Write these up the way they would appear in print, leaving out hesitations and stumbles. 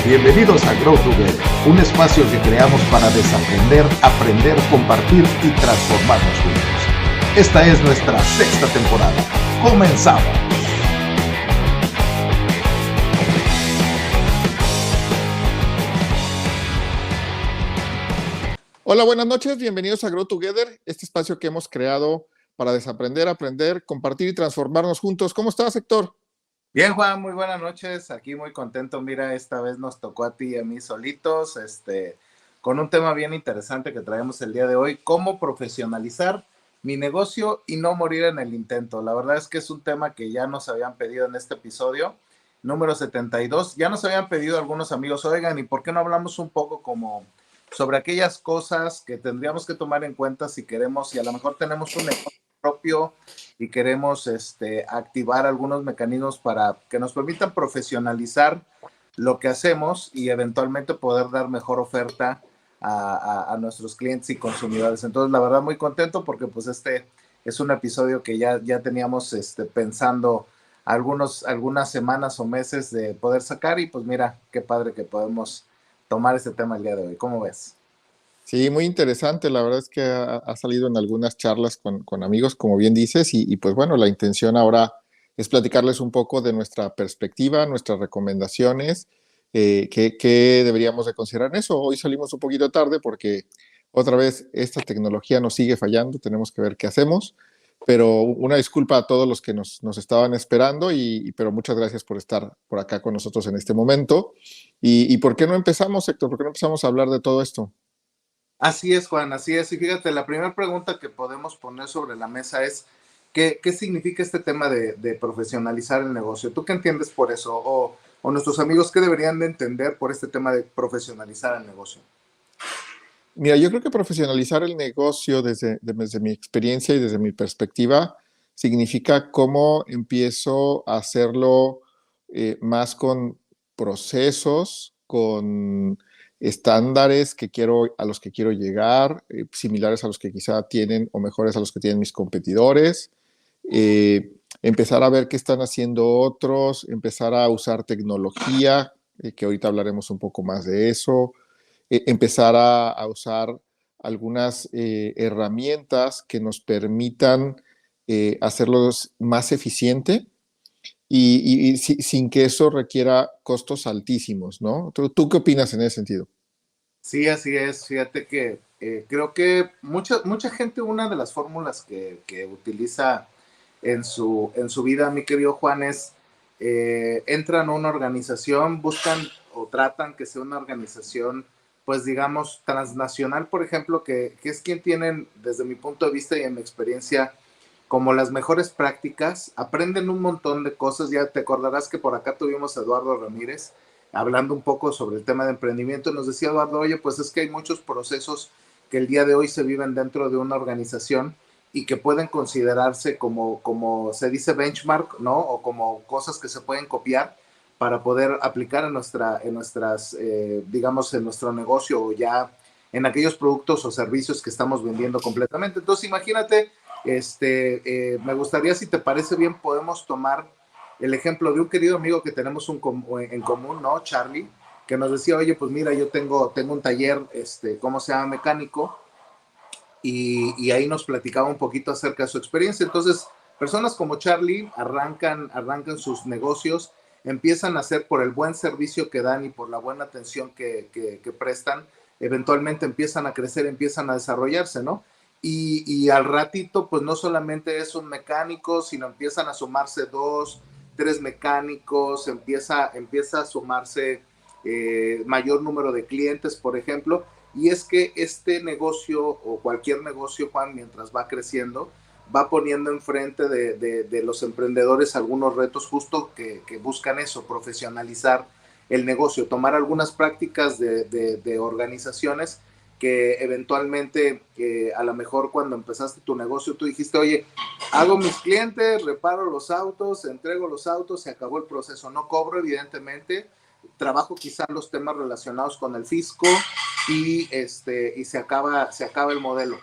Bienvenidos a Grow Together, un espacio que creamos para desaprender, aprender, compartir y transformarnos juntos. Esta es nuestra sexta temporada. ¡Comenzamos! Hola, buenas noches, bienvenidos a Grow Together, este espacio que hemos creado para desaprender, aprender, compartir y transformarnos juntos. ¿Cómo estás, Héctor? Bien, Juan, muy buenas noches, aquí muy contento. Mira, esta vez nos tocó a ti y a mí solitos, con un tema bien interesante que traemos el día de hoy: cómo profesionalizar mi negocio y no morir en el intento. La verdad es que es un tema que ya nos habían pedido en este episodio número 72. Ya nos habían pedido algunos amigos: oigan, ¿y por qué no hablamos un poco como sobre aquellas cosas que tendríamos que tomar en cuenta si queremos, y a lo mejor tenemos un negocio propio y queremos activar algunos mecanismos para que nos permitan profesionalizar lo que hacemos y eventualmente poder dar mejor oferta a nuestros clientes y consumidores? Entonces, la verdad, muy contento porque pues es un episodio que ya teníamos pensando algunas semanas o meses de poder sacar, y pues mira, qué padre que podemos tomar este tema el día de hoy. ¿Cómo ves? Sí, muy interesante. La verdad es que ha salido en algunas charlas con amigos, como bien dices, y pues bueno, la intención ahora es platicarles un poco de nuestra perspectiva, nuestras recomendaciones, qué deberíamos de considerar en eso. Hoy salimos un poquito tarde porque otra vez esta tecnología nos sigue fallando, tenemos que ver qué hacemos, pero una disculpa a todos los que nos estaban esperando, pero muchas gracias por estar por acá con nosotros en este momento. ¿Y por qué no empezamos, Héctor? ¿Por qué no empezamos a hablar de todo esto? Así es, Juan, así es. Y fíjate, la primera pregunta que podemos poner sobre la mesa es: ¿qué significa este tema de profesionalizar el negocio? ¿Tú qué entiendes por eso? O nuestros amigos, ¿qué deberían de entender por este tema de profesionalizar el negocio? Mira, yo creo que profesionalizar el negocio desde mi experiencia y desde mi perspectiva significa cómo empiezo a hacerlo más con procesos, con estándares a los que quiero llegar, similares a los que quizá tienen o mejores a los que tienen mis competidores. Empezar a ver qué están haciendo otros, empezar a usar tecnología, que ahorita hablaremos un poco más de eso, empezar a usar algunas herramientas que nos permitan hacerlos más eficiente sin que eso requiera costos altísimos, ¿no? ¿Tú qué opinas en ese sentido? Sí, así es. Fíjate que creo que mucha gente, una de las fórmulas que utiliza en su vida, mi querido Juan, es entran a una organización, buscan o tratan que sea una organización, pues digamos, transnacional, por ejemplo, que es quien tienen, desde mi punto de vista y en mi experiencia, como las mejores prácticas, aprenden un montón de cosas. Ya te acordarás que por acá tuvimos a Eduardo Ramírez hablando un poco sobre el tema de emprendimiento. Nos decía Eduardo: oye, pues es que hay muchos procesos que el día de hoy se viven dentro de una organización y que pueden considerarse como se dice benchmark, ¿no? O como cosas que se pueden copiar para poder aplicar digamos, en nuestro negocio, o ya en aquellos productos o servicios que estamos vendiendo completamente. Entonces, imagínate, me gustaría, si te parece bien, podemos tomar el ejemplo de un querido amigo que tenemos en común, ¿no? Charlie, que nos decía: oye, pues mira, yo tengo un taller, ¿cómo se llama? Mecánico, y ahí nos platicaba un poquito acerca de su experiencia. Entonces, personas como Charlie arrancan sus negocios, empiezan a hacer, por el buen servicio que dan y por la buena atención que prestan, eventualmente empiezan a crecer, empiezan a desarrollarse, ¿no? Y al ratito, pues no solamente es un mecánico, sino empiezan a sumarse 2, 3 mecánicos, empieza a sumarse mayor número de clientes, por ejemplo. Y es que este negocio, o cualquier negocio, Juan, mientras va creciendo, va poniendo enfrente de los emprendedores algunos retos justo que buscan eso: profesionalizar el negocio, tomar algunas prácticas de organizaciones que eventualmente, a lo mejor cuando empezaste tu negocio, tú dijiste: oye, hago mis clientes, reparo los autos, entrego los autos, se acabó el proceso, no cobro, evidentemente, trabajo quizá los temas relacionados con el fisco, y se acaba el modelo.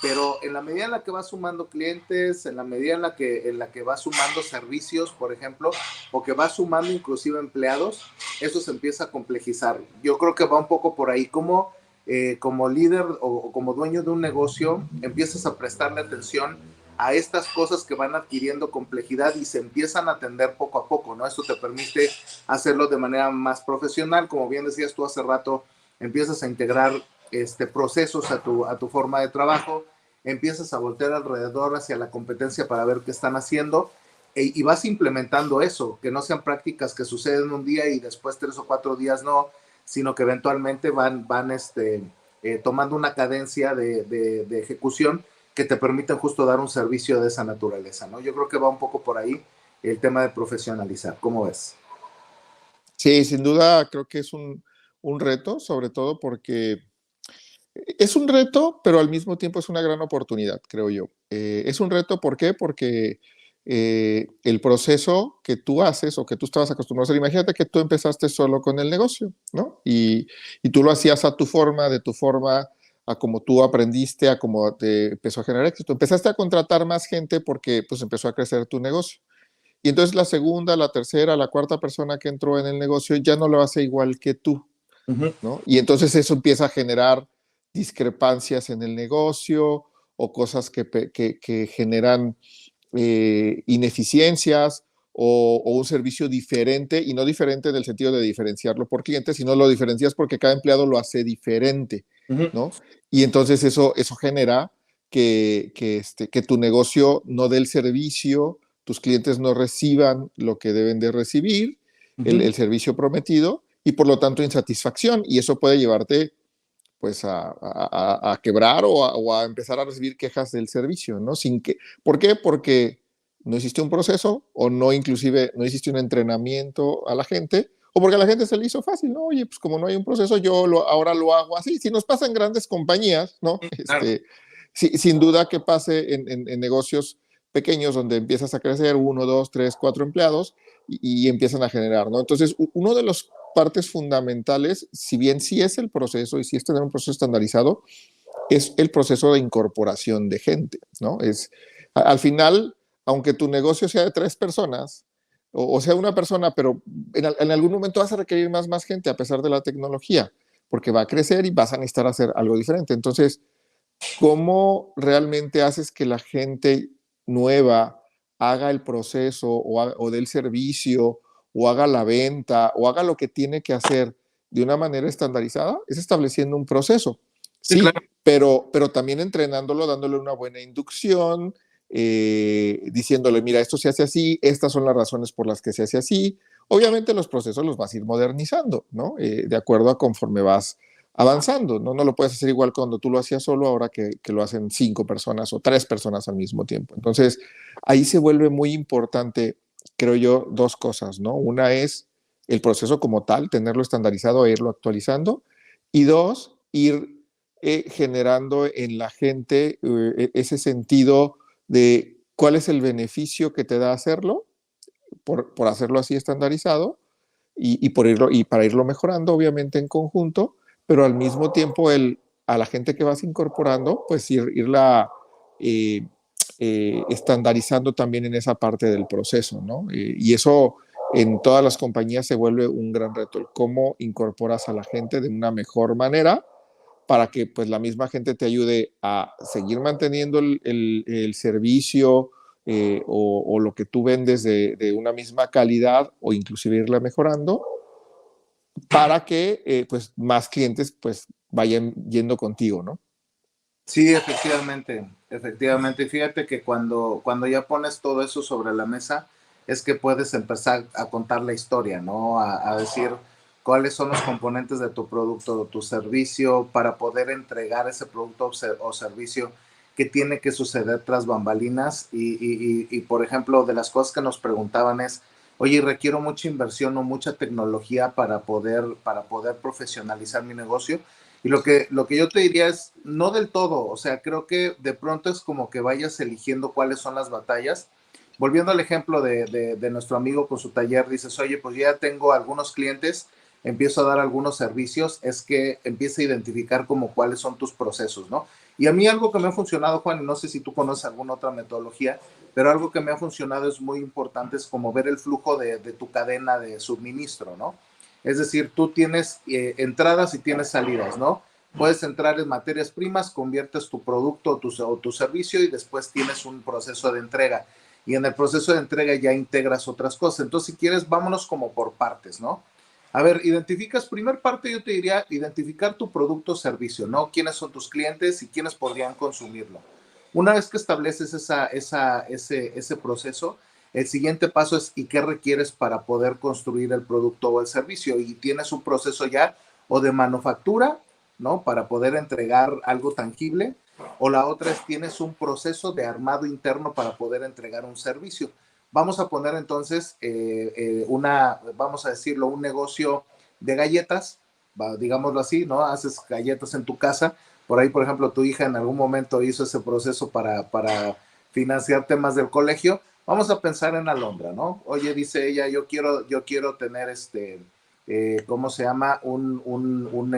pero en la medida en la que vas sumando clientes, en la medida en la que vas sumando servicios, por ejemplo, o que vas sumando inclusive empleados, eso se empieza a complejizar. Yo creo que va un poco por ahí, como líder o como dueño de un negocio, empiezas a prestarle atención a estas cosas que van adquiriendo complejidad y se empiezan a atender poco a poco, ¿no? Esto te permite hacerlo de manera más profesional, como bien decías tú hace rato, empiezas a integrar procesos a tu forma de trabajo, empiezas a voltear alrededor hacia la competencia para ver qué están haciendo y vas implementando eso, que no sean prácticas que suceden un día y después 3 o 4 días no, sino que eventualmente van tomando una cadencia de ejecución que te permiten justo dar un servicio de esa naturaleza, ¿no? Yo creo que va un poco por ahí el tema de profesionalizar. ¿Cómo ves? Sí, sin duda creo que es un reto, sobre todo porque es un reto, pero al mismo tiempo es una gran oportunidad, creo yo. Es un reto, ¿por qué? Porque el proceso que tú haces o que tú estabas acostumbrado a hacer, imagínate que tú empezaste solo con el negocio, ¿no? Y tú lo hacías a tu forma, de tu forma, a como tú aprendiste, a cómo te empezó a generar éxito. Empezaste a contratar más gente porque pues empezó a crecer tu negocio. Y entonces la segunda, la tercera, la cuarta persona que entró en el negocio ya no lo hace igual que tú, ¿no? Y entonces eso empieza a generar discrepancias en el negocio o cosas que generan ineficiencias o un servicio diferente, y no diferente en el sentido de diferenciarlo por cliente, sino lo diferencias porque cada empleado lo hace diferente, ¿no? Y entonces eso genera que tu negocio no dé el servicio, tus clientes no reciban lo que deben de recibir, el servicio prometido, y por lo tanto insatisfacción, y eso puede llevarte pues a quebrar o a empezar a recibir quejas del servicio, ¿no? ¿Por qué? Porque no existe un proceso o no inclusive no existe un entrenamiento a la gente, o porque a la gente se le hizo fácil, ¿no? Oye, pues como no hay un proceso, ahora lo hago así. Si nos pasa en grandes compañías, ¿no? Claro. Sin duda que pase en negocios pequeños donde empiezas a crecer 1, 2, 3, 4 empleados y empiezan a generar, ¿no? Entonces, uno de los partes fundamentales, si bien sí es el proceso y sí es tener un proceso estandarizado, es el proceso de incorporación de gente, ¿no? Al final, aunque tu negocio sea de 3 personas, o sea una persona, pero en algún momento vas a requerir más gente a pesar de la tecnología, porque va a crecer y vas a necesitar hacer algo diferente. Entonces, ¿cómo realmente haces que la gente nueva haga el proceso o dé el servicio o haga la venta o haga lo que tiene que hacer de una manera estandarizada? Es estableciendo un proceso. Sí, claro. Pero también entrenándolo, dándole una buena inducción, diciéndole, mira, esto se hace así, estas son las razones por las que se hace así. Obviamente los procesos los vas a ir modernizando, ¿no? De acuerdo a conforme vas avanzando, ¿no? No lo puedes hacer igual cuando tú lo hacías solo, ahora que lo hacen 5 personas o 3 personas al mismo tiempo. Entonces, ahí se vuelve muy importante, creo yo, 2 cosas, ¿no? Una es el proceso como tal, tenerlo estandarizado e irlo actualizando. Y 2, ir generando en la gente ese sentido de cuál es el beneficio que te da hacerlo, por hacerlo así estandarizado y para irlo mejorando, obviamente en conjunto, pero al mismo tiempo a la gente que vas incorporando, pues irla estandarizando también en esa parte del proceso, ¿no? Y eso en todas las compañías se vuelve un gran reto, el cómo incorporas a la gente de una mejor manera para que pues la misma gente te ayude a seguir manteniendo el servicio o lo que tú vendes de una misma calidad o inclusive irla mejorando para que pues más clientes pues vayan yendo contigo, ¿no? Sí, efectivamente, efectivamente. Fíjate que cuando ya pones todo eso sobre la mesa, es que puedes empezar a contar la historia, ¿no? A decir cuáles son los componentes de tu producto o tu servicio para poder entregar ese producto o servicio que tiene que suceder tras bambalinas. Por ejemplo, de las cosas que nos preguntaban es, oye, requiero mucha inversión o mucha tecnología para poder profesionalizar mi negocio. Y lo que yo te diría es, no del todo, o sea, creo que de pronto es como que vayas eligiendo cuáles son las batallas. Volviendo al ejemplo de nuestro amigo con su taller, dices, oye, pues ya tengo algunos clientes, empiezo a dar algunos servicios, es que empieza a identificar como cuáles son tus procesos, ¿no? Y a mí algo que me ha funcionado, Juan, y no sé si tú conoces alguna otra metodología, pero algo que me ha funcionado es muy importante, es como ver el flujo de tu cadena de suministro, ¿no? Es decir, tú tienes entradas y tienes salidas, ¿no? Puedes entrar en materias primas, conviertes tu producto o tu servicio y después tienes un proceso de entrega. Y en el proceso de entrega ya integras otras cosas. Entonces, si quieres, vámonos como por partes, ¿no? A ver, identificas, primer parte yo te diría, identificar tu producto o servicio, ¿no? ¿Quiénes son tus clientes y quiénes podrían consumirlo? Una vez que estableces ese proceso, el siguiente paso es ¿y qué requieres para poder construir el producto o el servicio? Y tienes un proceso ya o de manufactura, ¿no? Para poder entregar algo tangible, o la otra es tienes un proceso de armado interno para poder entregar un servicio. Vamos a poner entonces vamos a decirlo, un negocio de galletas, digámoslo así, ¿no? Haces galletas en tu casa. Por ahí, por ejemplo, tu hija en algún momento hizo ese proceso para financiar temas del colegio. Vamos a pensar en Alondra, ¿no? Oye, dice ella, yo quiero tener ¿cómo se llama? Un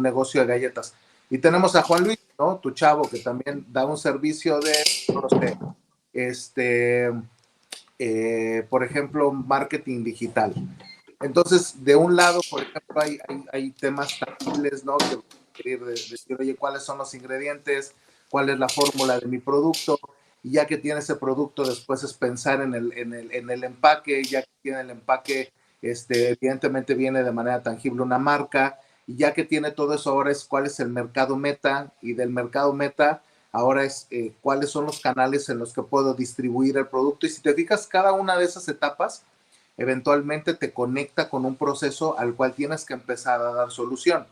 negocio de galletas. Y tenemos a Juan Luis, ¿no? Tu chavo, que también da un servicio de, no sé, este, por ejemplo, marketing digital. Entonces, de un lado, por ejemplo, hay temas tangibles, ¿no? Que querer decir, oye, ¿cuáles son los ingredientes? ¿Cuál es la fórmula de mi producto? Y ya que tiene ese producto, después es pensar en el empaque, ya que tiene el empaque, evidentemente viene de manera tangible una marca, y ya que tiene todo eso, ahora es cuál es el mercado meta, y del mercado meta, ahora es cuáles son los canales en los que puedo distribuir el producto. Y si te fijas, cada una de esas etapas eventualmente te conecta con un proceso al cual tienes que empezar a dar solución.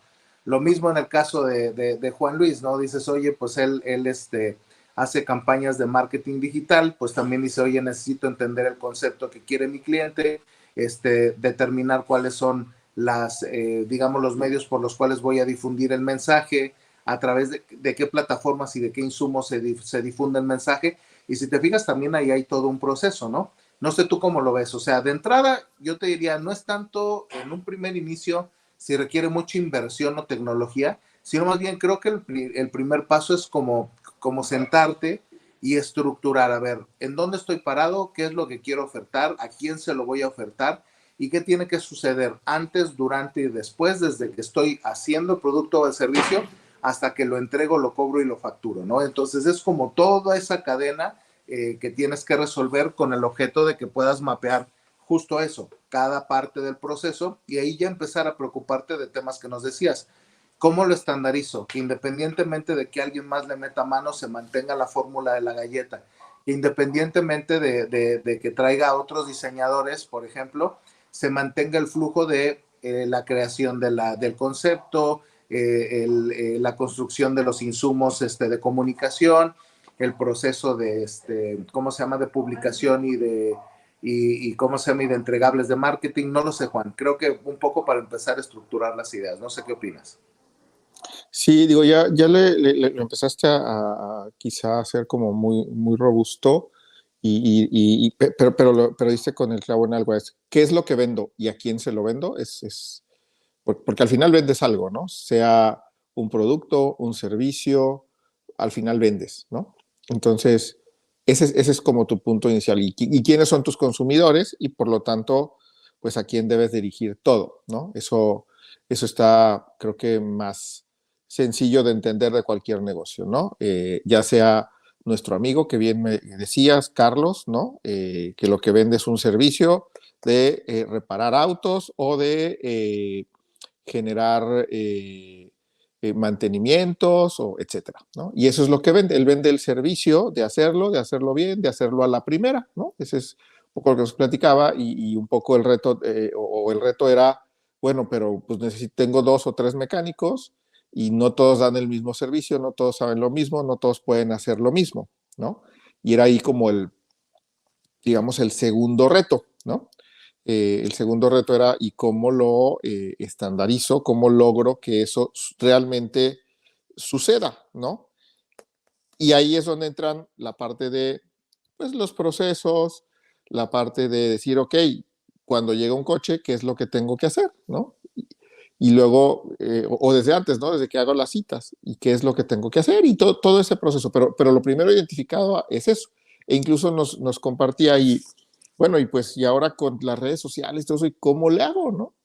Lo mismo en el caso de Juan Luis, ¿no? Dices, oye, pues él hace campañas de marketing digital, pues también dice, oye, necesito entender el concepto que quiere mi cliente, determinar cuáles son digamos, los medios por los cuales voy a difundir el mensaje, a través de qué plataformas y de qué insumos se difunde el mensaje. Y si te fijas, también ahí hay todo un proceso, ¿no? No sé tú cómo lo ves. O sea, de entrada, yo te diría, no es tanto en un primer inicio si requiere mucha inversión o tecnología, sino más bien creo que el primer paso es como sentarte y estructurar, a ver, ¿en dónde estoy parado? ¿Qué es lo que quiero ofertar? ¿A quién se lo voy a ofertar? ¿Y qué tiene que suceder antes, durante y después, desde que estoy haciendo el producto o el servicio hasta que lo entrego, lo cobro y lo facturo, ¿no? Entonces es como toda esa cadena que tienes que resolver con el objeto de que puedas mapear justo eso, cada parte del proceso, y ahí ya empezar a preocuparte de temas que nos decías. ¿Cómo lo estandarizo? Que independientemente de que alguien más le meta mano, se mantenga la fórmula de la galleta. Independientemente de que traiga a otros diseñadores, por ejemplo, se mantenga el flujo de la creación del concepto, la construcción de los insumos de comunicación, el proceso ¿cómo se llama? De publicación y cómo se llama, y de entregables de marketing. No lo sé, Juan. Creo que un poco para empezar a estructurar las ideas. No sé qué opinas. Sí, digo, ya lo empezaste a quizá hacer como muy, muy robusto, pero diste con el clavo en algo, es ¿qué es lo que vendo y a quién se lo vendo? Porque al final vendes algo, ¿no? Sea un producto, un servicio, al final vendes, ¿no? Entonces, ese es como tu punto inicial. ¿Y quiénes son tus consumidores? Y por lo tanto, pues a quién debes dirigir todo, ¿no? Eso está, creo que más sencillo de entender de cualquier negocio, ¿no? Ya sea nuestro amigo que bien me decías, Carlos, ¿no? Que lo que vende es un servicio de reparar autos o de generar mantenimientos, o etcétera, ¿no? Y eso es lo que vende. Él vende el servicio de hacerlo bien, de hacerlo a la primera, ¿no? Ese es un poco lo que nos platicaba y un poco el reto, o el reto era, bueno, pero pues tengo 2 o 3 mecánicos y no todos dan el mismo servicio, no todos saben lo mismo, no todos pueden hacer lo mismo, ¿no? Y era ahí como digamos, el segundo reto, ¿no? El segundo reto era, ¿y cómo lo estandarizo? ¿Cómo logro que eso realmente suceda? ¿No? Y ahí es donde entran la parte de pues, los procesos, la parte de decir, ok, cuando llega un coche, ¿qué es lo que tengo que hacer? ¿No? y luego, o desde antes, ¿no? Desde que hago las citas y qué es lo que tengo que hacer y todo ese proceso. Pero lo primero identificado es eso. E incluso nos compartía ahí, bueno, y pues, y ahora con las redes sociales, todo eso, ¿y cómo le hago, no?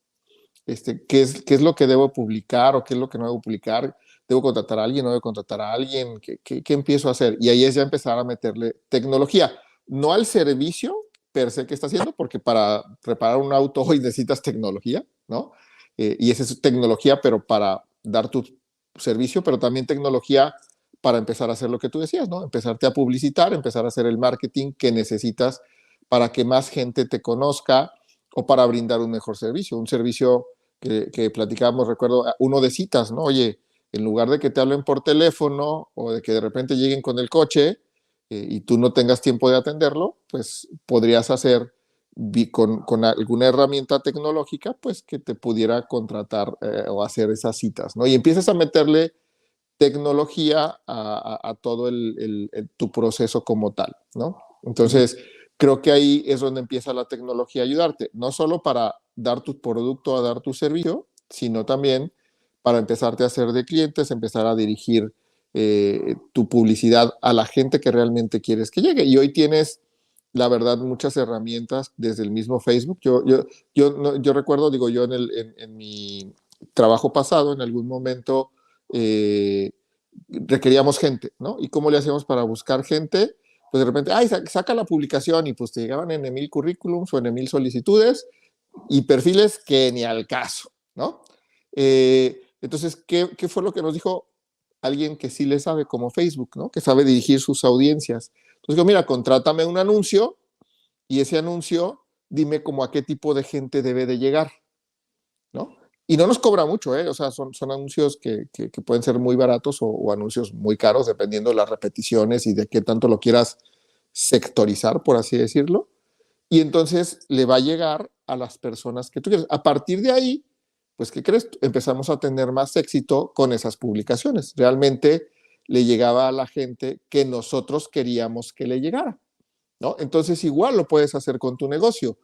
¿Qué es lo que debo publicar o qué es lo que no debo publicar? ¿Debo contratar a alguien? ¿No debo contratar a alguien? ¿Qué empiezo a hacer? Y ahí es ya empezar a meterle tecnología, no al servicio per se que está haciendo, porque para reparar un auto hoy necesitas tecnología, ¿no? Y esa es tecnología, pero para dar tu servicio, pero también tecnología para empezar a hacer lo que tú decías, ¿no? Empezarte a publicitar, empezar a hacer el marketing que necesitas para que más gente te conozca o para brindar un mejor servicio, un servicio que platicábamos, recuerdo, uno de citas, ¿no? Oye, en lugar de que te hablen por teléfono o de que de repente lleguen con el coche y tú no tengas tiempo de atenderlo, pues podrías hacer con alguna herramienta tecnológica, pues que te pudiera contratar o hacer esas citas, ¿no? Y empiezas a meterle tecnología a todo tu proceso como tal, ¿no? Entonces, creo que ahí es donde empieza la tecnología a ayudarte, no solo para dar tu producto, a dar tu servicio, sino también para empezarte a hacer de clientes, empezar a dirigir tu publicidad a la gente que realmente quieres que llegue. Y hoy tienes, la verdad, muchas herramientas desde el mismo Facebook. Yo recuerdo, digo, yo en mi trabajo pasado, en algún momento, requeríamos gente, ¿no? ¿Y cómo le hacíamos para buscar gente? Pues de repente, ay, saca la publicación y pues te llegaban en 1000 currículums o en 1000 solicitudes y perfiles que ni al caso, ¿no? Entonces, ¿qué fue lo que nos dijo alguien que sí le sabe como Facebook, ¿no? Que sabe dirigir sus audiencias? Entonces, digo, mira, contrátame un anuncio y ese anuncio dime como a qué tipo de gente debe de llegar, ¿no? Y no nos cobra mucho, ¿eh? O sea, son anuncios que pueden ser muy baratos o anuncios muy caros, dependiendo de las repeticiones y de qué tanto lo quieras sectorizar, por así decirlo. Y entonces le va a llegar a las personas que tú quieres. A partir de ahí, pues, ¿qué crees? Empezamos a tener más éxito con esas publicaciones. Realmente le llegaba a la gente que nosotros queríamos que le llegara, ¿no? Entonces, igual lo puedes hacer con tu negocio.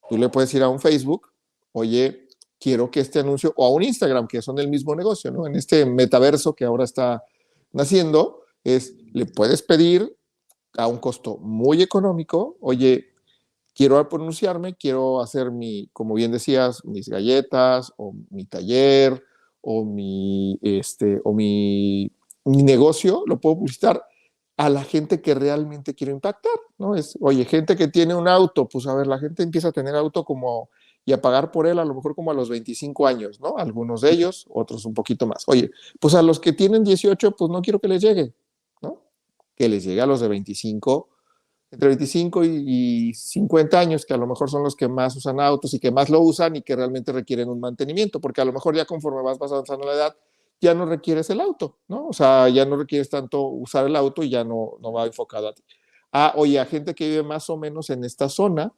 Tú le puedes ir a un Facebook, oye, quiero que este anuncio, o a un Instagram, que son el mismo negocio, ¿no? En este metaverso que ahora está naciendo, le puedes pedir a un costo muy económico, oye, quiero pronunciarme, quiero hacer como bien decías, mis galletas, o mi taller, o mi negocio, lo puedo publicitar a la gente que realmente quiero impactar, ¿no? Oye, gente que tiene un auto, pues a ver, la gente empieza a tener auto y a pagar por él a lo mejor como a los 25 años, ¿no? Algunos de ellos, otros un poquito más. Oye, pues a los que tienen 18, pues no quiero que les llegue, ¿no? Que les llegue a los de 25, entre 25 y 50 años, que a lo mejor son los que más usan autos y que más lo usan y que realmente requieren un mantenimiento, porque a lo mejor ya conforme vas avanzando la edad, ya no requieres el auto, ¿no? O sea, ya no requieres tanto usar el auto y ya no va enfocado a ti. Oye, a gente que vive más o menos en esta zona,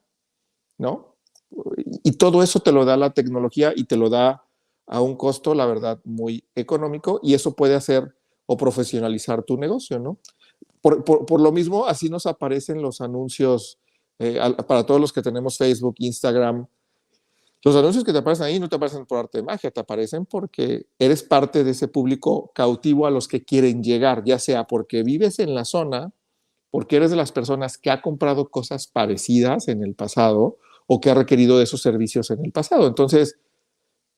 ¿no? Y todo eso te lo da la tecnología y te lo da a un costo, la verdad, muy económico, y eso puede hacer o profesionalizar tu negocio, ¿no? Por lo mismo, así nos aparecen los anuncios para todos los que tenemos Facebook, Instagram. Los anuncios que te aparecen ahí no te aparecen por arte de magia, te aparecen porque eres parte de ese público cautivo a los que quieren llegar, ya sea porque vives en la zona, porque eres de las personas que ha comprado cosas parecidas en el pasado o que ha requerido de esos servicios en el pasado. Entonces,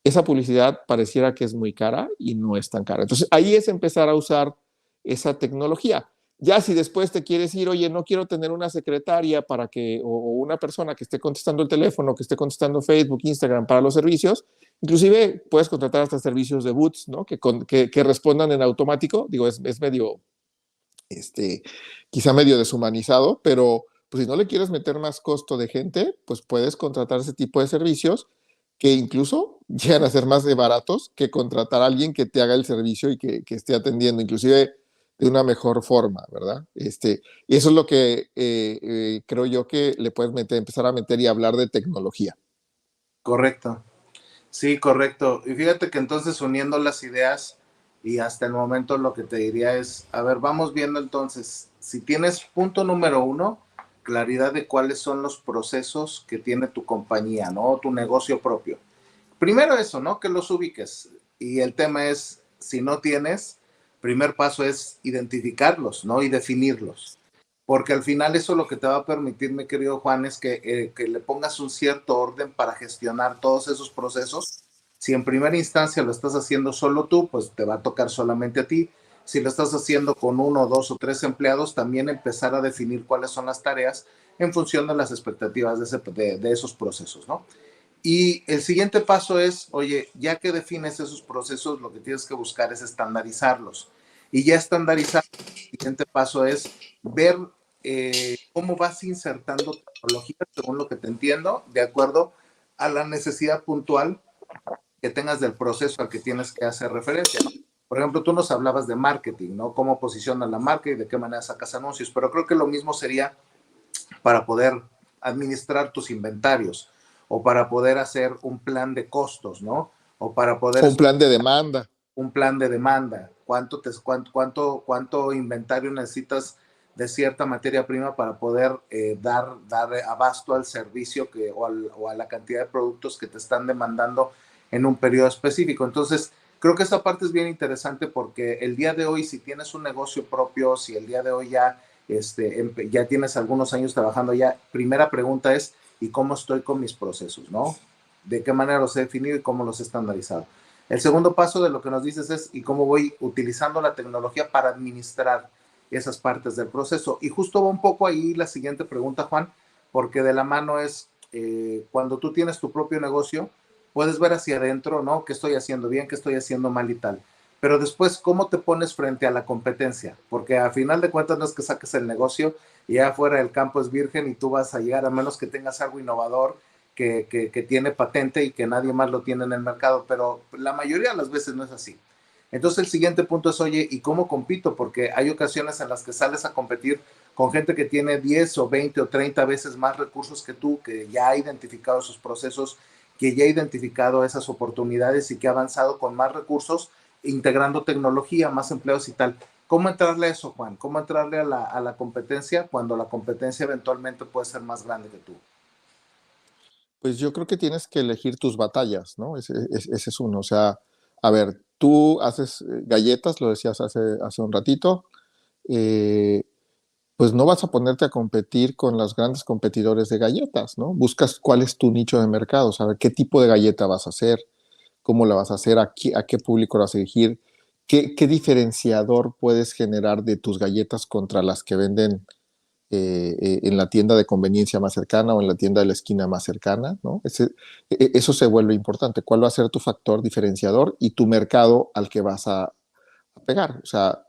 esa publicidad pareciera que es muy cara y no es tan cara. Entonces, ahí es empezar a usar esa tecnología. Ya si después te quieres ir, oye, no quiero tener una secretaria o una persona que esté contestando el teléfono, que esté contestando Facebook, Instagram para los servicios, inclusive puedes contratar hasta servicios de bots, ¿no? Que respondan en automático. Digo, es medio, quizá medio deshumanizado, pero pues si no le quieres meter más costo de gente, pues puedes contratar ese tipo de servicios que incluso llegan a ser más de baratos que contratar a alguien que te haga el servicio y que esté atendiendo, inclusive de una mejor forma, ¿verdad? Y eso es lo que creo yo que le puedes empezar a meter y hablar de tecnología. Correcto. Sí, correcto. Y fíjate que entonces uniendo las ideas y hasta el momento lo que te diría es, a ver, vamos viendo entonces, si tienes punto número 1, claridad de cuáles son los procesos que tiene tu compañía, ¿no? Tu negocio propio. primero eso, ¿no? Que los ubiques. Y el tema es, si no tienes, primer paso es identificarlos, ¿no? Y definirlos. Porque al final eso lo que te va a permitir, mi querido Juan, es que le pongas un cierto orden para gestionar todos esos procesos. Si en primera instancia lo estás haciendo solo tú, pues te va a tocar solamente a ti. Si lo estás haciendo con uno, dos o tres empleados, también empezar a definir cuáles son las tareas en función de las expectativas de esos procesos, ¿no? Y el siguiente paso es, oye, ya que defines esos procesos, lo que tienes que buscar es estandarizarlos. Y ya estandarizar, el siguiente paso es ver cómo vas insertando tecnología, según lo que te entiendo, de acuerdo a la necesidad puntual que tengas del proceso al que tienes que hacer referencia, ¿no? Por ejemplo, tú nos hablabas de marketing, ¿no? Cómo posicionas la marca y de qué manera sacas anuncios, pero creo que lo mismo sería para poder administrar tus inventarios o para poder hacer un plan de costos, ¿no? O para poder Un plan de demanda. un plan de demanda, cuánto inventario necesitas de cierta materia prima para poder dar abasto al servicio o a la cantidad de productos que te están demandando en un periodo específico. Entonces, creo que esa parte es bien interesante porque el día de hoy, si tienes un negocio propio, si el día de hoy ya tienes algunos años trabajando ya, primera pregunta es, ¿y cómo estoy con mis procesos, no? ¿De qué manera los he definido y cómo los he estandarizado? El segundo paso de lo que nos dices es, ¿y cómo voy utilizando la tecnología para administrar esas partes del proceso? Y justo va un poco ahí la siguiente pregunta, Juan, porque de la mano es, cuando tú tienes tu propio negocio, puedes ver hacia adentro, ¿no? ¿Qué estoy haciendo bien, qué estoy haciendo mal y tal? Pero después, ¿cómo te pones frente a la competencia? Porque a final de cuentas no es que saques el negocio y ya afuera el campo es virgen y tú vas a llegar, a menos que tengas algo innovador que tiene patente y que nadie más lo tiene en el mercado, pero la mayoría de las veces no es así. Entonces el siguiente punto es, oye, ¿y cómo compito? Porque hay ocasiones en las que sales a competir con gente que tiene 10 o 20 o 30 veces más recursos que tú, que ya ha identificado sus procesos, que ya ha identificado esas oportunidades y que ha avanzado con más recursos, integrando tecnología, más empleos y tal. ¿Cómo entrarle a eso, Juan? ¿Cómo entrarle a la competencia cuando la competencia eventualmente puede ser más grande que tú? Pues yo creo que tienes que elegir tus batallas, ¿no? Ese es uno. O sea, a ver, tú haces galletas, lo decías hace un ratito, eh, pues no vas a ponerte a competir con los grandes competidores de galletas, ¿no? Buscas cuál es tu nicho de mercado, saber qué tipo de galleta vas a hacer, cómo la vas a hacer, a qué público la vas a elegir, qué diferenciador puedes generar de tus galletas contra las que venden en la tienda de conveniencia más cercana o en la tienda de la esquina más cercana, ¿no? Eso se vuelve importante. ¿Cuál va a ser tu factor diferenciador y tu mercado al que vas a pegar? O sea,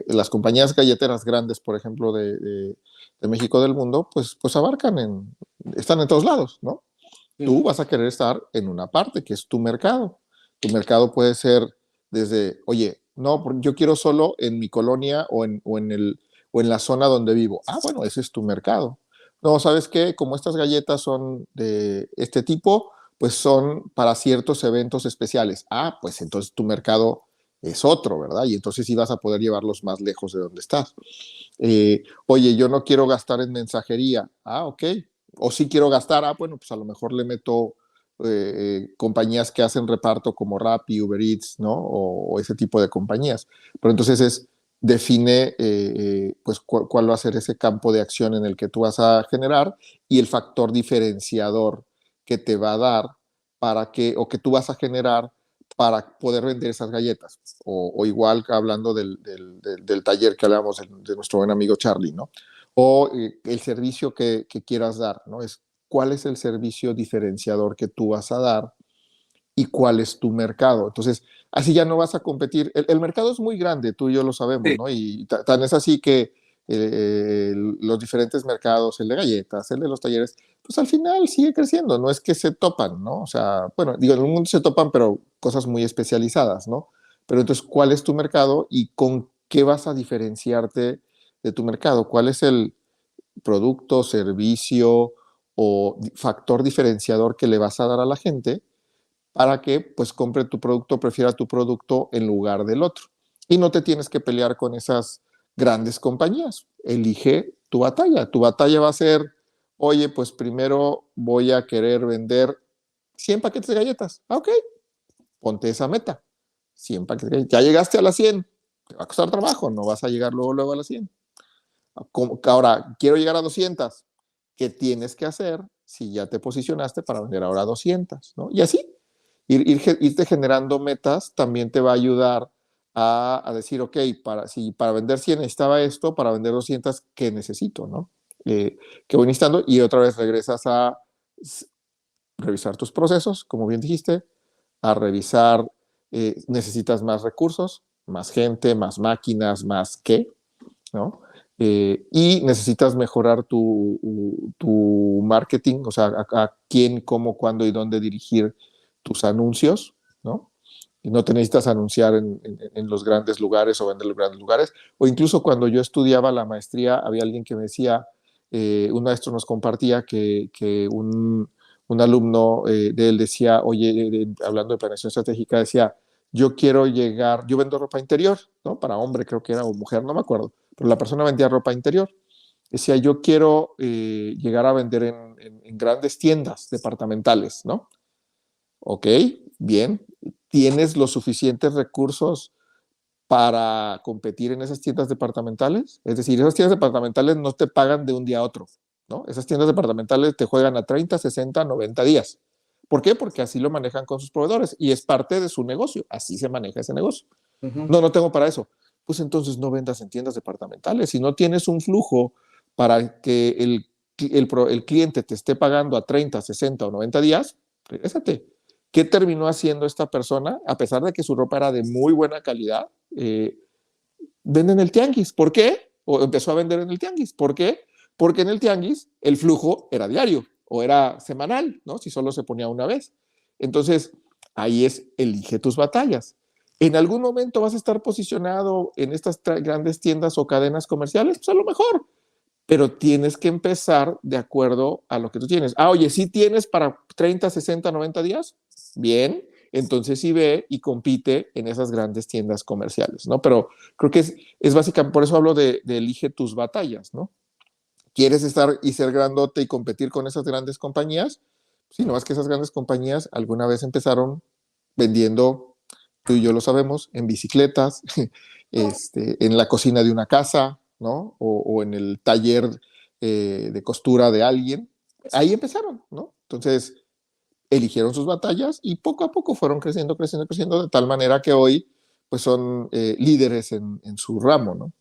las compañías galleteras grandes, por ejemplo, de México del mundo, pues están en todos lados, ¿no? Sí. Tú vas a querer estar en una parte que es tu mercado. Tu mercado puede ser desde, oye, no, yo quiero solo en mi colonia o en la zona donde vivo. Ah, bueno, ese es tu mercado. No, ¿sabes qué? Como estas galletas son de este tipo, pues son para ciertos eventos especiales. Ah, pues entonces tu mercado es otro, ¿verdad? Y entonces sí vas a poder llevarlos más lejos de donde estás. Oye, yo no quiero gastar en mensajería. Ah, ok. O si quiero gastar, bueno, pues a lo mejor le meto compañías que hacen reparto como Rappi, Uber Eats, ¿no? O ese tipo de compañías. Pero entonces define pues cuál va a ser ese campo de acción en el que tú vas a generar y el factor diferenciador que te va a dar o que tú vas a generar para poder vender esas galletas. O igual hablando del taller que hablábamos de nuestro buen amigo Charlie, ¿no? O el servicio que quieras dar, ¿no? Es cuál es el servicio diferenciador que tú vas a dar y cuál es tu mercado. Entonces, así ya no vas a competir. El mercado es muy grande, tú y yo lo sabemos, Sí. ¿no? Y tan es así que los diferentes mercados, el de galletas, el de los talleres, pues al final sigue creciendo, no es que se topan, ¿no? O sea, bueno, digo, en el mundo se topan, pero cosas muy especializadas, ¿no? Pero entonces, ¿cuál es tu mercado y con qué vas a diferenciarte de tu mercado? ¿Cuál es el producto, servicio o factor diferenciador que le vas a dar a la gente para que pues compre tu producto, prefiera tu producto en lugar del otro? Y no te tienes que pelear con esas grandes compañías. Elige tu batalla. Tu batalla va a ser, oye, pues primero voy a querer vender 100 paquetes de galletas. Ah, ok, ponte esa meta. 100 paquetes de galletas. Ya llegaste a las 100. Te va a costar trabajo, no vas a llegar luego a las 100. Ahora, quiero llegar a 200. ¿Qué tienes que hacer si ya te posicionaste para vender ahora 200? ¿No? Y así, irte generando metas también te va a ayudar a decir, ok, si para vender 100 necesitaba esto, para vender 200, ¿qué necesito? ¿No? ¿Qué voy necesitando? Y otra vez regresas a revisar tus procesos, como bien dijiste, a revisar, necesitas más recursos, más gente, más máquinas, más qué, ¿no? Y necesitas mejorar tu marketing, o sea, a quién, cómo, cuándo y dónde dirigir tus anuncios, ¿no? Y no te necesitas anunciar en los grandes lugares o vender en los grandes lugares. O incluso cuando yo estudiaba la maestría, había alguien que me decía, un maestro nos compartía que un alumno de él decía, oye, hablando de planeación estratégica, decía, yo quiero llegar, yo vendo ropa interior, ¿no? Para hombre creo que era, o mujer, no me acuerdo, pero la persona vendía ropa interior. Decía, yo quiero llegar a vender en grandes tiendas departamentales, ¿no? Ok, bien. ¿Tienes los suficientes recursos para competir en esas tiendas departamentales? Es decir, esas tiendas departamentales no te pagan de un día a otro, ¿no? Esas tiendas departamentales te juegan a 30, 60, 90 días. ¿Por qué? Porque así lo manejan con sus proveedores y es parte de su negocio. Así se maneja ese negocio. No tengo para eso. Pues entonces no vendas en tiendas departamentales. Si no tienes un flujo para que el cliente te esté pagando a 30, 60 o 90 días, regrésate. ¿Qué terminó haciendo esta persona? A pesar de que su ropa era de muy buena calidad, vende en el tianguis. ¿Por qué? O empezó a vender en el tianguis. ¿Por qué? Porque en el tianguis el flujo era diario o era semanal, ¿no? Si solo se ponía una vez. Entonces, ahí elige tus batallas. ¿En algún momento vas a estar posicionado en estas grandes tiendas o cadenas comerciales? Pues a lo mejor, pero tienes que empezar de acuerdo a lo que tú tienes. Ah, oye, ¿sí tienes para 30, 60, 90 días? Bien, entonces sí ve y compite en esas grandes tiendas comerciales, ¿no? Pero creo que es básicamente, por eso hablo de elige tus batallas, ¿no? ¿Quieres estar y ser grandote y competir con esas grandes compañías? Sí, no más que esas grandes compañías alguna vez empezaron vendiendo, tú y yo lo sabemos, en bicicletas, en la cocina de una casa, ¿no? O en el taller de costura de alguien. Ahí empezaron, ¿no? Entonces, eligieron sus batallas y poco a poco fueron creciendo, creciendo, creciendo, de tal manera que hoy pues son líderes en su ramo, ¿no?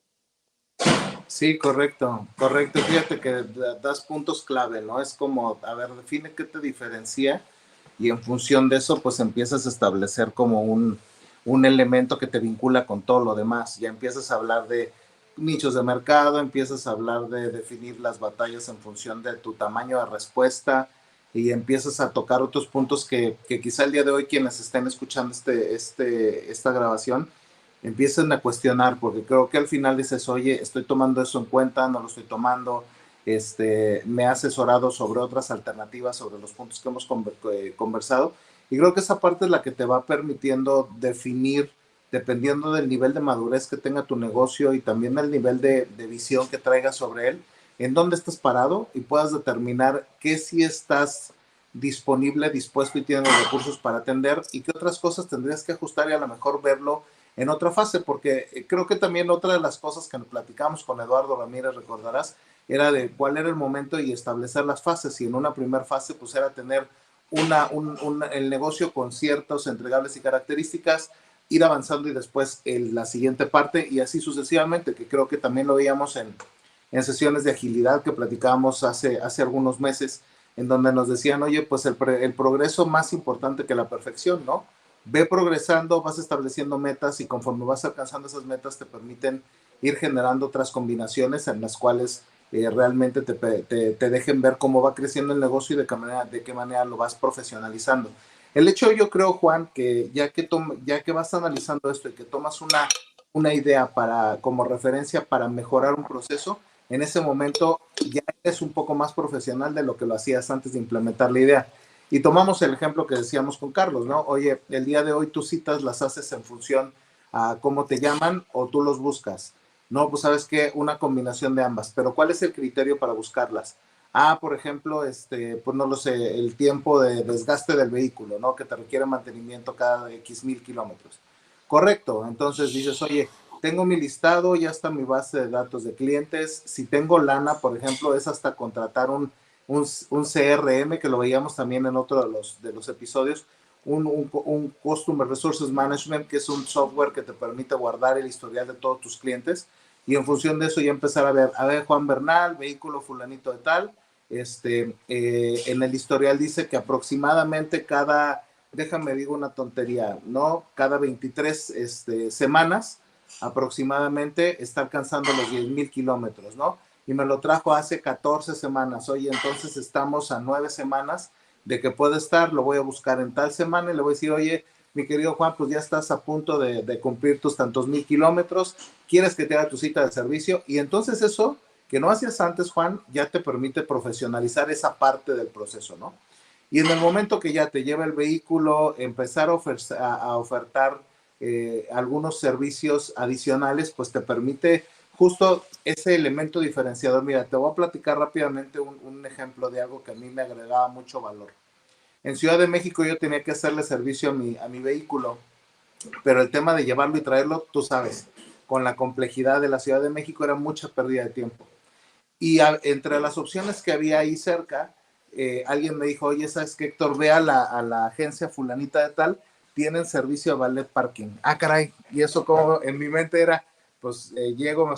Sí, correcto, correcto. Fíjate que das puntos clave, ¿no? Es como, a ver, define qué te diferencia y en función de eso, pues empiezas a establecer como un elemento que te vincula con todo lo demás. Ya empiezas a hablar de nichos de mercado, empiezas a hablar de definir las batallas en función de tu tamaño de respuesta y empiezas a tocar otros puntos que quizá el día de hoy quienes estén escuchando esta grabación empiecen a cuestionar, porque creo que al final dices, oye, estoy tomando eso en cuenta, no lo estoy tomando, me ha asesorado sobre otras alternativas, sobre los puntos que hemos conversado, y creo que esa parte es la que te va permitiendo definir, dependiendo del nivel de madurez que tenga tu negocio y también el nivel de visión que traigas sobre él, en dónde estás parado y puedas determinar qué sí estás disponible, dispuesto y tienes los recursos para atender y qué otras cosas tendrías que ajustar y a lo mejor verlo en otra fase, porque creo que también otra de las cosas que platicamos con Eduardo Ramírez, recordarás, era de cuál era el momento y establecer las fases, y en una primera fase pues era tener el negocio con ciertos entregables y características, ir avanzando y después la siguiente parte y así sucesivamente, que creo que también lo veíamos en sesiones de agilidad que platicábamos hace algunos meses, en donde nos decían, oye, pues el progreso más importante que la perfección, ¿no? Ve progresando, vas estableciendo metas y conforme vas alcanzando esas metas te permiten ir generando otras combinaciones en las cuales realmente te dejen ver cómo va creciendo el negocio y de qué manera lo vas profesionalizando. El hecho, yo creo, Juan, que ya que vas analizando esto y que tomas una idea como referencia para mejorar un proceso, en ese momento ya eres un poco más profesional de lo que lo hacías antes de implementar la idea. Y tomamos el ejemplo que decíamos con Carlos, ¿no? Oye, el día de hoy tus citas las haces en función a cómo te llaman o tú los buscas. No, pues sabes que una combinación de ambas. Pero ¿cuál es el criterio para buscarlas? Por ejemplo, pues no lo sé, el tiempo de desgaste del vehículo, ¿no? Que te requiere mantenimiento cada X mil kilómetros. Correcto, entonces dices, oye, tengo mi listado, ya está mi base de datos de clientes. Si tengo lana, por ejemplo, es hasta contratar un CRM, que lo veíamos también en otro de los episodios, un Customer Resources Management, que es un software que te permite guardar el historial de todos tus clientes y en función de eso ya empezar a ver, Juan Bernal, vehículo fulanito de tal, en el historial dice que aproximadamente déjame digo una tontería, ¿no? Cada 23 semanas aproximadamente está alcanzando los 10,000 kilómetros, ¿no? Y me lo trajo hace 14 semanas. Oye, entonces estamos a 9 semanas de que puede estar, lo voy a buscar en tal semana y le voy a decir, oye, mi querido Juan, pues ya estás a punto de cumplir tus tantos 1,000 kilómetros, quieres que te haga tu cita de servicio, y entonces eso que no hacías antes, Juan, ya te permite profesionalizar esa parte del proceso, ¿no? Y en el momento que ya te lleva el vehículo, empezar a ofertar algunos servicios adicionales, pues te permite justo ese elemento diferenciador. Mira, te voy a platicar rápidamente un ejemplo de algo que a mí me agregaba mucho valor. En Ciudad de México yo tenía que hacerle servicio a mi vehículo, pero el tema de llevarlo y traerlo, tú sabes, con la complejidad de la Ciudad de México era mucha pérdida de tiempo. Y entre las opciones que había ahí cerca, alguien me dijo, oye, ¿sabes qué, Héctor? Ve a la agencia fulanita de tal, tienen servicio de valet parking. Caray, y eso como en mi mente era, pues llego,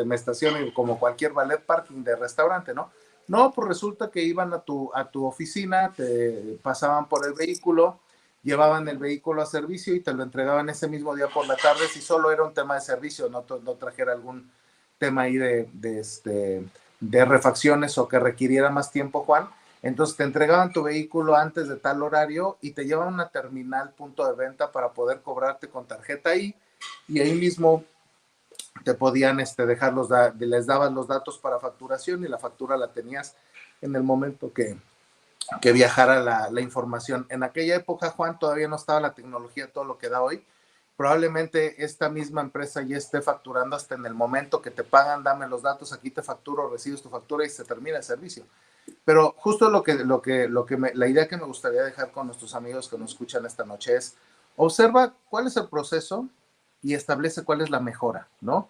me estaciono como cualquier valet parking de restaurante, ¿no? No, pues resulta que iban a tu oficina, te pasaban por el vehículo, llevaban el vehículo a servicio y te lo entregaban ese mismo día por la tarde, si solo era un tema de servicio, no trajera algún tema ahí de refacciones o que requiriera más tiempo, Juan. Entonces te entregaban tu vehículo antes de tal horario y te llevaban a una terminal punto de venta para poder cobrarte con tarjeta ahí, y ahí mismo te podían dejar les daban los datos para facturación y la factura la tenías en el momento que viajara la información. En aquella época, Juan, todavía no estaba la tecnología, todo lo que da hoy. Probablemente esta misma empresa ya esté facturando hasta en el momento que te pagan, dame los datos, aquí te facturo, recibes tu factura y se termina el servicio. Pero justo la idea que me gustaría dejar con nuestros amigos que nos escuchan esta noche es, observa cuál es el proceso y establece cuál es la mejora, ¿no?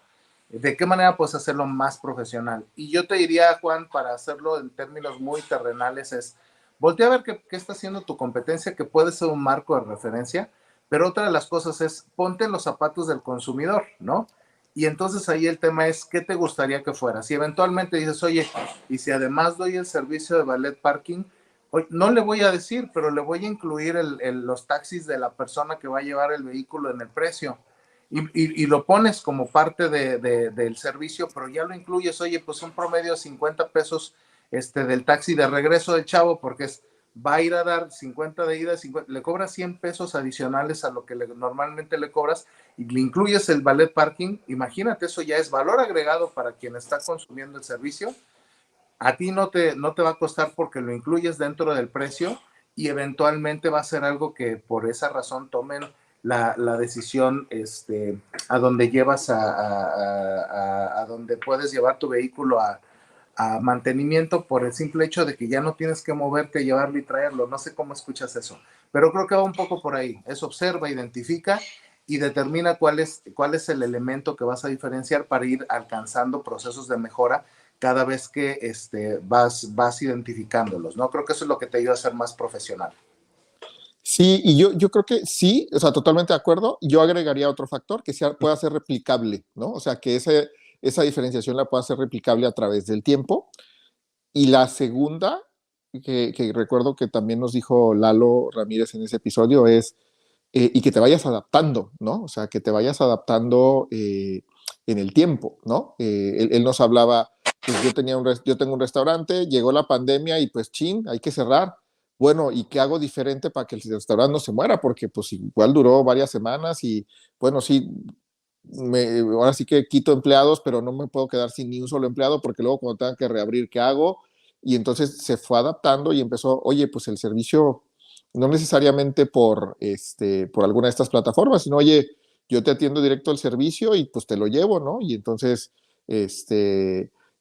¿De qué manera puedes hacerlo más profesional? Y yo te diría, Juan, para hacerlo en términos muy terrenales, es voltea a ver qué está haciendo tu competencia, que puede ser un marco de referencia, pero otra de las cosas es ponte en los zapatos del consumidor, ¿no? Y entonces ahí el tema es, ¿qué te gustaría que fuera? Si eventualmente dices, oye, y si además doy el servicio de valet parking, no le voy a decir, pero le voy a incluir los taxis de la persona que va a llevar el vehículo en el precio. Y lo pones como parte del servicio, pero ya lo incluyes, oye, pues un promedio de 50 pesos del taxi de regreso del chavo, porque va a ir a dar 50 de ida, 50, le cobras 100 pesos adicionales a lo que normalmente le cobras y le incluyes el valet parking. Imagínate, eso ya es valor agregado para quien está consumiendo el servicio. A ti no te va a costar porque lo incluyes dentro del precio y eventualmente va a ser algo que por esa razón tomen la decisión a donde llevas a donde puedes llevar tu vehículo a mantenimiento por el simple hecho de que ya no tienes que moverte, llevarlo y traerlo. No sé cómo escuchas eso, pero creo que va un poco por ahí. Es observa, identifica y determina cuál es el elemento que vas a diferenciar para ir alcanzando procesos de mejora cada vez que vas identificándolos, ¿no? Creo que eso es lo que te ayuda a ser más profesional. Sí, y yo creo que sí, o sea, totalmente de acuerdo. Yo agregaría otro factor que pueda ser replicable, ¿no? O sea, que esa diferenciación la pueda ser replicable a través del tiempo. Y la segunda, que recuerdo que también nos dijo Lalo Ramírez en ese episodio, es y que te vayas adaptando, ¿no? O sea, que te vayas adaptando en el tiempo, ¿no? Él nos hablaba, pues yo tengo un restaurante, llegó la pandemia y pues chin, hay que cerrar. Bueno, ¿y qué hago diferente para que el restaurante no se muera? Porque pues igual duró varias semanas y bueno, sí, ahora sí que quito empleados, pero no me puedo quedar sin ni un solo empleado porque luego cuando tengan que reabrir, ¿qué hago? Y entonces se fue adaptando y empezó, oye, pues el servicio no necesariamente por alguna de estas plataformas, sino, oye, yo te atiendo directo al servicio y pues te lo llevo, ¿no? Y entonces,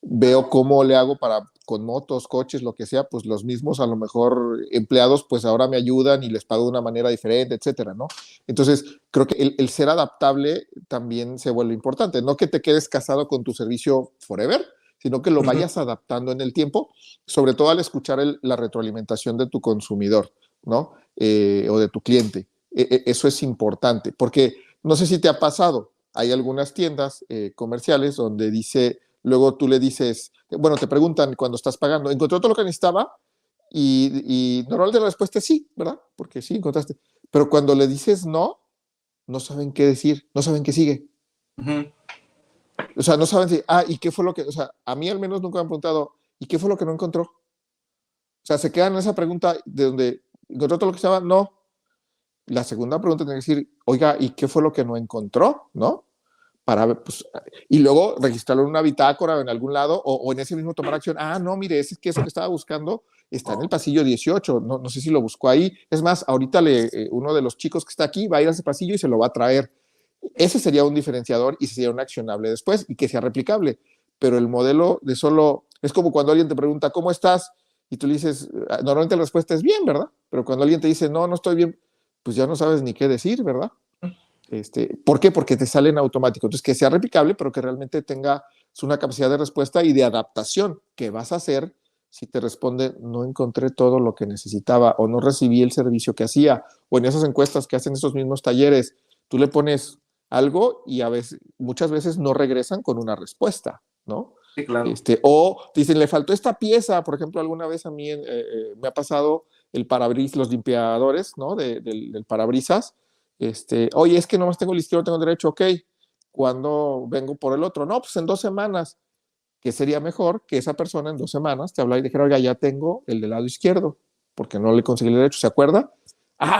veo cómo le hago para, con motos, coches, lo que sea, pues los mismos a lo mejor empleados, pues ahora me ayudan y les pago de una manera diferente, etcétera, ¿no? Entonces, creo que el ser adaptable también se vuelve importante. No que te quedes casado con tu servicio forever, sino que lo vayas adaptando en el tiempo, sobre todo al escuchar la retroalimentación de tu consumidor, ¿no? O de tu cliente. Eso es importante, porque no sé si te ha pasado, hay algunas tiendas comerciales donde dice, luego tú le dices, bueno, te preguntan cuando estás pagando, ¿encontró todo lo que necesitaba? Y normalmente la respuesta es sí, ¿verdad? Porque sí, encontraste. Pero cuando le dices no, no saben qué decir, no saben qué sigue. O sea, no saben si, ¿y qué fue lo que, o sea, a mí al menos nunca me han preguntado, ¿y qué fue lo que no encontró? O sea, se quedan en esa pregunta de donde, ¿encontró todo lo que estaba? No. La segunda pregunta tiene que decir, oiga, ¿y qué fue lo que no encontró? ¿No? Para ver, pues, y luego registrarlo en una bitácora o en algún lado, o en ese mismo tomar acción. No, mire, es que eso que estaba buscando está en el pasillo 18, no sé si lo buscó ahí. Es más, ahorita uno de los chicos que está aquí va a ir a ese pasillo y se lo va a traer. Ese sería un diferenciador y sería un accionable después y que sea replicable. Pero el modelo de solo, es como cuando alguien te pregunta, ¿cómo estás? Y tú le dices, normalmente la respuesta es bien, ¿verdad? Pero cuando alguien te dice, no estoy bien, pues ya no sabes ni qué decir, ¿verdad? ¿Por qué? Porque te sale en automático. Entonces, que sea replicable, pero que realmente tenga una capacidad de respuesta y de adaptación. ¿Qué vas a hacer si te responde, no encontré todo lo que necesitaba o no recibí el servicio que hacía? O en esas encuestas que hacen esos mismos talleres, tú le pones algo y muchas veces no regresan con una respuesta, ¿no? Sí, claro. O te dicen, le faltó esta pieza. Por ejemplo, alguna vez a mí me ha pasado el parabrisas, los limpiadores, ¿no? Del parabrisas. Oye, es que nomás tengo el izquierdo, tengo el derecho, ok. ¿Cuándo vengo por el otro? No, pues en 2 semanas. ¿Qué sería mejor que esa persona en 2 semanas te hablara y dijera, oiga, ya tengo el del lado izquierdo, porque no le conseguí el derecho, ¿se acuerda?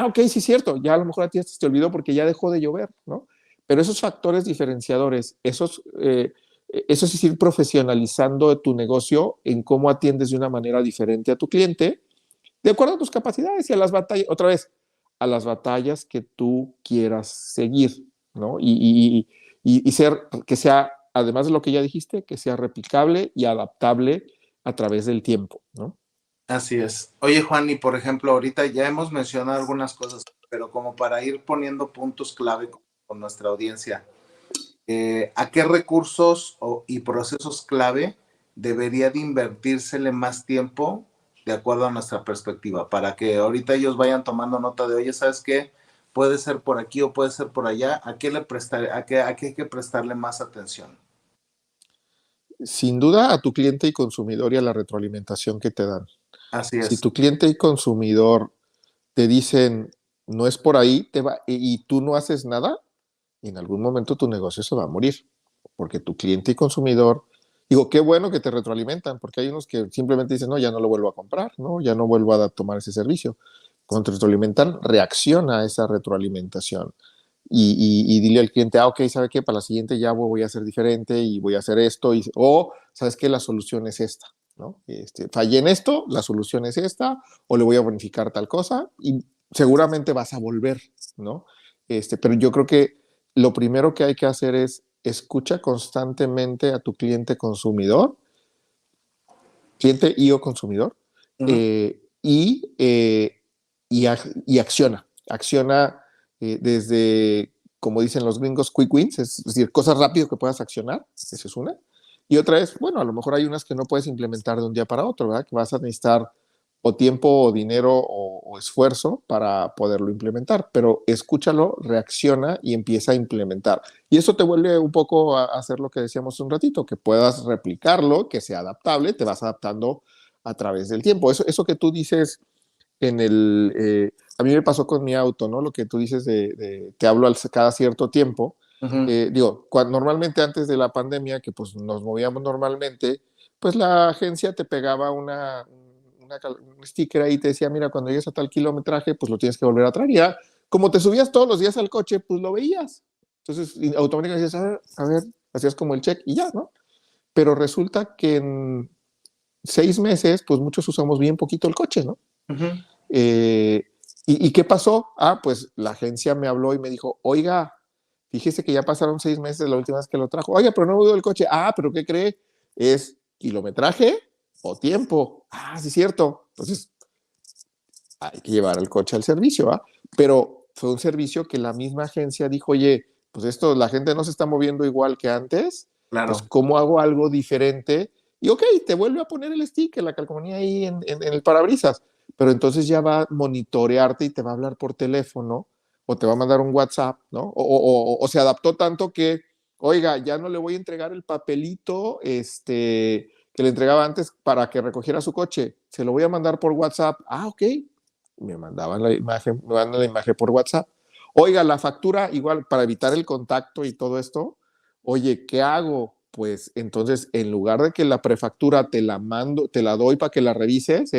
Ok, sí, cierto, ya a lo mejor a ti te olvidó porque ya dejó de llover, ¿no? Pero esos factores diferenciadores, eso es ir profesionalizando tu negocio en cómo atiendes de una manera diferente a tu cliente, de acuerdo a tus capacidades y a las batallas, otra vez, a las batallas que tú quieras seguir, ¿no? Y ser, que sea, además de lo que ya dijiste, que sea replicable y adaptable a través del tiempo, ¿no? Así es. Oye, Juan, y por ejemplo, ahorita ya hemos mencionado algunas cosas, pero como para ir poniendo puntos clave con nuestra audiencia, ¿a qué recursos y procesos clave debería de invertírsele más tiempo de acuerdo a nuestra perspectiva? Para que ahorita ellos vayan tomando nota de, oye, ¿sabes qué? Puede ser por aquí o puede ser por allá. ¿A qué hay que prestarle más atención? Sin duda a tu cliente y consumidor y a la retroalimentación que te dan. Así Si es. tu cliente y consumidor te dicen, no es por ahí, y tú no haces nada, en algún momento tu negocio se va a morir, porque tu cliente y consumidor, digo, qué bueno que te retroalimentan, porque hay unos que simplemente dicen, no, ya no lo vuelvo a comprar, no, ya no vuelvo a tomar ese servicio. Cuando te retroalimentan, reacciona a esa retroalimentación y dile al cliente, ok, ¿sabe qué? Para la siguiente ya voy a hacer diferente y voy a hacer esto, o ¿sabes qué? La solución es esta, ¿no? Fallé en esto, la solución es esta, o le voy a bonificar tal cosa, y seguramente vas a volver, ¿no? Pero yo creo que lo primero que hay que hacer es escucha constantemente a tu cliente y o consumidor, Uh-huh. y acciona desde, como dicen los gringos, quick wins, es decir, cosas rápidas que puedas accionar, esa es una. Y otra es, bueno, a lo mejor hay unas que no puedes implementar de un día para otro, ¿verdad? Que vas a necesitar o tiempo o dinero o esfuerzo para poderlo implementar, pero escúchalo, reacciona y empieza a implementar. Y eso te vuelve un poco a hacer lo que decíamos un ratito, que puedas replicarlo, que sea adaptable, te vas adaptando a través del tiempo. Eso que tú dices a mí me pasó con mi auto, ¿no? Lo que tú dices te hablo cada cierto tiempo. Uh-huh. Digo, normalmente antes de la pandemia, que pues nos movíamos normalmente, pues la agencia te pegaba un sticker ahí y te decía, mira, cuando llegues a tal kilometraje, pues lo tienes que volver a traer. Y ya, como te subías todos los días al coche, pues lo veías. Entonces, automáticamente decías, a ver, hacías como el check y ya, ¿no? Pero resulta que en 6 meses, pues muchos usamos bien poquito el coche, ¿no? Uh-huh. ¿Y qué pasó? Pues la agencia me habló y me dijo, oiga, fíjese que ya pasaron 6 meses de la última vez que lo trajo. Oiga, pero no me dio el coche. Pero ¿qué cree? Es ¿Kilometraje o tiempo? Ah, sí, es cierto. Entonces, hay que llevar el coche al servicio, ¿ah? Pero fue un servicio que la misma agencia dijo, oye, pues esto, la gente no se está moviendo igual que antes, pues Claro. ¿cómo hago algo diferente? Y ok, te vuelve a poner el sticker, la calcomanía ahí en el parabrisas, pero entonces ya va a monitorearte y te va a hablar por teléfono o te va a mandar un WhatsApp, ¿no? O se adaptó tanto que, oiga, ya no le voy a entregar el papelito que le entregaba antes para que recogiera su coche, se lo voy a mandar por WhatsApp. Ah, ok, me mandaban me mandan la imagen por WhatsApp. Oiga, la factura, igual, para evitar el contacto y todo esto, oye, ¿qué hago? Pues entonces, en lugar de que la prefactura te la mando, te la doy para que la revises,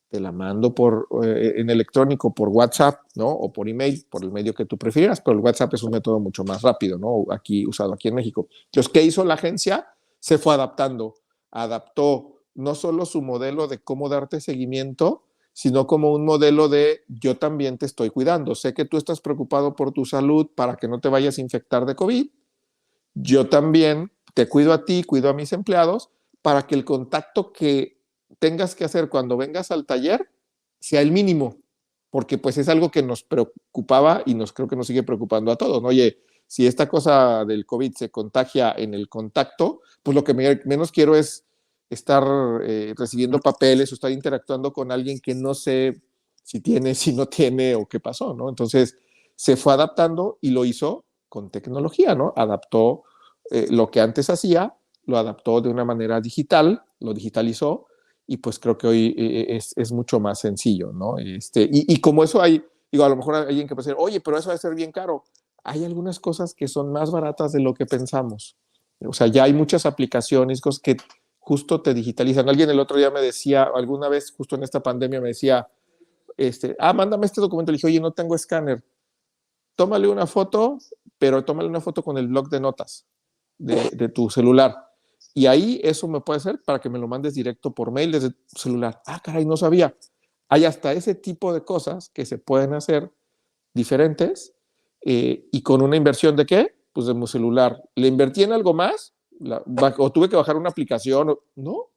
te la mando en electrónico por WhatsApp, ¿no? O por email, por el medio que tú prefieras, pero el WhatsApp es un método mucho más rápido, ¿no? Usado aquí en México. Entonces, ¿qué hizo la agencia? Se fue adaptó no solo su modelo de cómo darte seguimiento, sino como un modelo de yo también te estoy cuidando. Sé que tú estás preocupado por tu salud para que no te vayas a infectar de COVID. Yo también te cuido a ti, cuido a mis empleados para que el contacto que tengas que hacer cuando vengas al taller sea el mínimo, porque pues es algo que nos preocupaba y creo que nos sigue preocupando a todos, ¿no? Oye, si esta cosa del COVID se contagia en el contacto, pues lo que menos quiero es estar recibiendo papeles o estar interactuando con alguien que no sé si tiene, si no tiene o qué pasó, ¿no? Entonces se fue adaptando y lo hizo con tecnología, ¿no? Adaptó lo que antes hacía, lo adaptó de una manera digital, lo digitalizó y pues creo que hoy es mucho más sencillo, ¿no? Y como eso hay, digo, a lo mejor hay alguien que puede decir, oye, pero eso va a ser bien caro. Hay algunas cosas que son más baratas de lo que pensamos. O sea, ya hay muchas aplicaciones, cosas que justo te digitalizan. Alguien el otro día me decía, alguna vez justo en esta pandemia me decía, mándame este documento. Le dije, oye, no tengo escáner. Tómale una foto, pero tómale una foto con el blog de notas de tu celular. Y ahí eso me puede hacer para que me lo mandes directo por mail desde tu celular. Ah, caray, no sabía. Hay hasta ese tipo de cosas que se pueden hacer diferentes y con una inversión de qué? Pues de mi celular. ¿Le invertí en algo más? ¿O tuve que bajar una aplicación? No.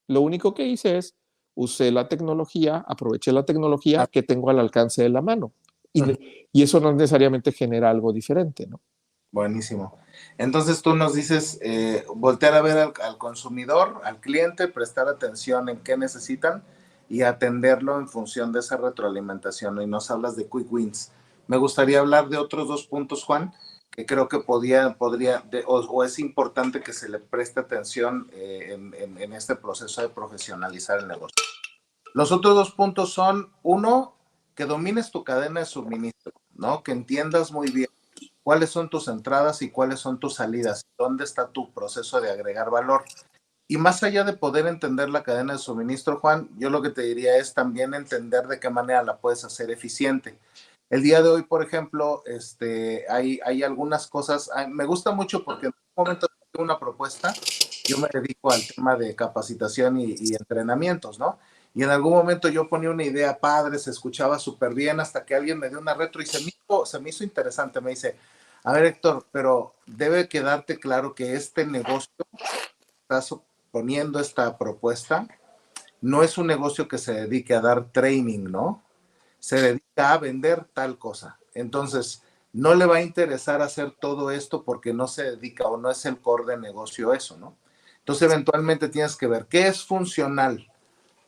Lo único que hice es usé la tecnología, aproveché la tecnología que tengo al alcance de la mano. Y eso no necesariamente genera algo diferente, ¿no? Buenísimo. Entonces tú nos dices, voltear a ver al consumidor, al cliente, prestar atención en qué necesitan y atenderlo en función de esa retroalimentación. Y nos hablas de quick wins. Me gustaría hablar de otros dos puntos, Juan, que creo que o es importante que se le preste atención en este proceso de profesionalizar el negocio. Los otros dos puntos son, uno, que domines tu cadena de suministro, ¿no? Que entiendas muy bien cuáles son tus entradas y cuáles son tus salidas, dónde está tu proceso de agregar valor. Y más allá de poder entender la cadena de suministro, Juan, yo lo que te diría es también entender de qué manera la puedes hacer eficiente. El día de hoy, por ejemplo, hay algunas cosas, me gusta mucho porque en un momento tengo una propuesta, yo me dedico al tema de capacitación y entrenamientos, ¿no? Y en algún momento yo ponía una idea padre, se escuchaba súper bien, hasta que alguien me dio una retro y se me hizo interesante. Me dice, a ver, Héctor, pero debe quedarte claro que este negocio, estás poniendo esta propuesta, no es un negocio que se dedique a dar training, ¿no? Se dedica a vender tal cosa. Entonces, no le va a interesar hacer todo esto porque no se dedica o no es el core de negocio eso, ¿no? Entonces, eventualmente tienes que ver qué es funcional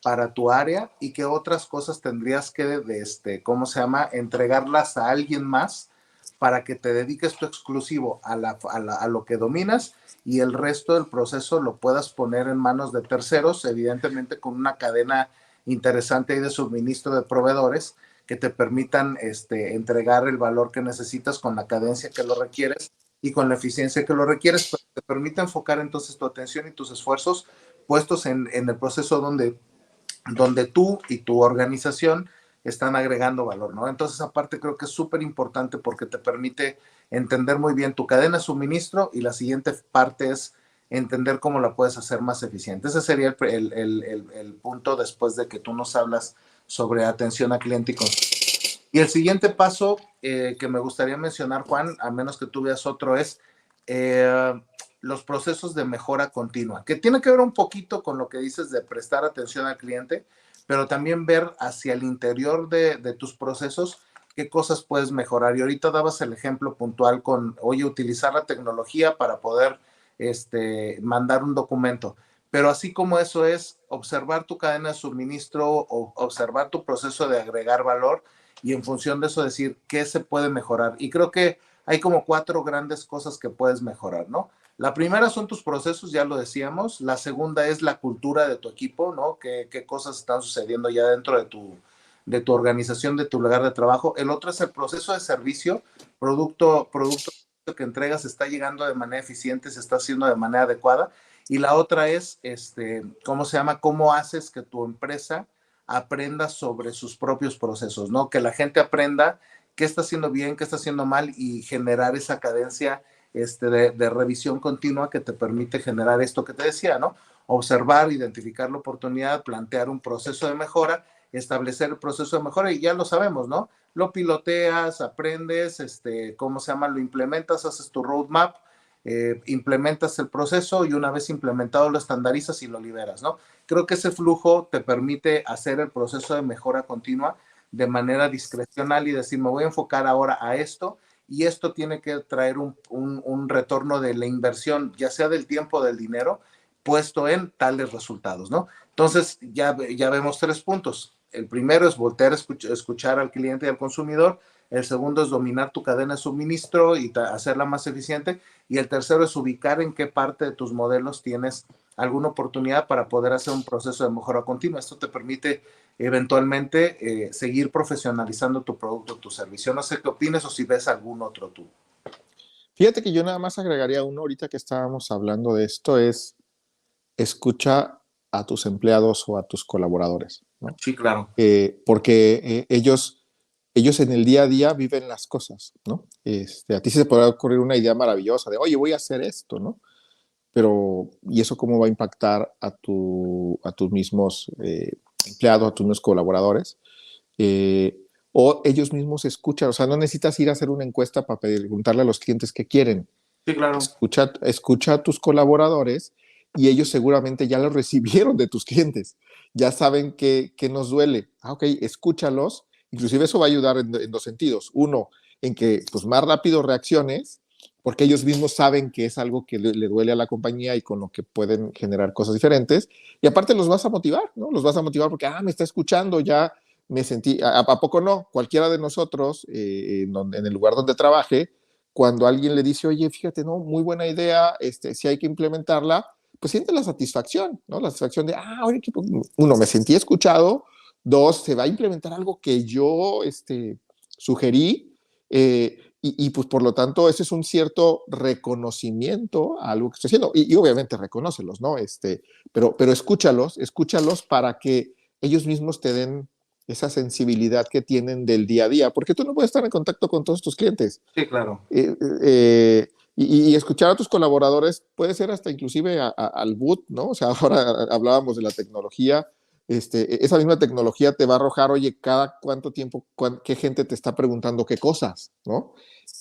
para tu área y qué otras cosas tendrías que, ¿cómo se llama? Entregarlas a alguien más para que te dediques tu exclusivo a lo que dominas y el resto del proceso lo puedas poner en manos de terceros, evidentemente con una cadena interesante ahí de suministro de proveedores que te permitan entregar el valor que necesitas con la cadencia que lo requieres y con la eficiencia que lo requieres, pero te permite enfocar entonces tu atención y tus esfuerzos puestos en el proceso donde tú y tu organización están agregando valor, ¿no? Entonces, aparte creo que es súper importante porque te permite entender muy bien tu cadena de suministro y la siguiente parte es entender cómo la puedes hacer más eficiente. Ese sería el punto después de que tú nos hablas sobre atención a cliente y consumo. Y el siguiente paso que me gustaría mencionar, Juan, a menos que tú veas otro, es los procesos de mejora continua, que tiene que ver un poquito con lo que dices de prestar atención al cliente, pero también ver hacia el interior de tus procesos qué cosas puedes mejorar. Y ahorita dabas el ejemplo puntual con, oye, utilizar la tecnología para poder mandar un documento. Pero así como eso es observar tu cadena de suministro o observar tu proceso de agregar valor y en función de eso decir qué se puede mejorar. Y creo que hay como 4 grandes cosas que puedes mejorar, ¿no? La primera son tus procesos, ya lo decíamos. La segunda es la cultura de tu equipo, ¿no? ¿Qué cosas están sucediendo ya dentro de tu organización, de tu lugar de trabajo? El otro es el proceso de servicio, producto que entregas está llegando de manera eficiente, se está haciendo de manera adecuada. Y la otra es, ¿cómo se llama? ¿Cómo haces que tu empresa aprenda sobre sus propios procesos, ¿no? Que la gente aprenda qué está haciendo bien, qué está haciendo mal y generar esa cadencia de revisión continua que te permite generar esto que te decía, ¿no? Observar, identificar la oportunidad, plantear un proceso de mejora, establecer el proceso de mejora y ya lo sabemos, ¿no? Lo piloteas, aprendes, ¿cómo se llama? Lo implementas, haces tu roadmap, implementas el proceso y una vez implementado lo estandarizas y lo liberas, ¿no? Creo que ese flujo te permite hacer el proceso de mejora continua de manera discrecional y decir, me voy a enfocar ahora a esto y esto tiene que traer un retorno de la inversión, ya sea del tiempo o del dinero, puesto en tales resultados, ¿no? Entonces, ya vemos 3 puntos. El primero es voltear a escuchar al cliente y al consumidor. El segundo es dominar tu cadena de suministro y hacerla más eficiente. Y el tercero es ubicar en qué parte de tus modelos tienes alguna oportunidad para poder hacer un proceso de mejora continua. Esto te permite eventualmente seguir profesionalizando tu producto o tu servicio. No sé qué opines o si ves algún otro tú. Fíjate que yo nada más agregaría uno ahorita que estábamos hablando de esto, es escucha a tus empleados o a tus colaboradores, ¿no? Sí, claro. Porque ellos en el día a día viven las cosas, ¿no? A ti se te podrá ocurrir una idea maravillosa de, oye, voy a hacer esto, ¿no? Pero, ¿y eso cómo va a impactar a tus mismos empleados, a tus mismos colaboradores? O ellos mismos escuchan, o sea, no necesitas ir a hacer una encuesta para preguntarle a los clientes qué quieren. Sí, claro. Escucha a tus colaboradores y ellos seguramente ya lo recibieron de tus clientes, ya saben qué nos duele. Ok, escúchalos, inclusive eso va a ayudar en 2 sentidos. Uno, en que pues más rápido reacciones, porque ellos mismos saben que es algo que le duele a la compañía y con lo que pueden generar cosas diferentes. Y aparte los vas a motivar, ¿no? Los vas a motivar porque, me está escuchando, ya me sentí, ¿a poco no? Cualquiera de nosotros, en el lugar donde trabaje, cuando alguien le dice, oye, fíjate, no, muy buena idea, si hay que implementarla, pues siente la satisfacción, ¿no? La satisfacción de, oye, uno, me sentí escuchado, 2, se va a implementar algo que yo, sugerí, y pues por lo tanto ese es un cierto reconocimiento a algo que estoy haciendo, y obviamente reconócelos, ¿no? Pero escúchalos para que ellos mismos te den esa sensibilidad que tienen del día a día, porque tú no puedes estar en contacto con todos tus clientes. Sí, claro. Y escuchar a tus colaboradores puede ser hasta inclusive al boot, ¿no? O sea, ahora hablábamos de la tecnología, esa misma tecnología te va a arrojar, oye, cada cuánto tiempo, qué gente te está preguntando qué cosas, ¿no?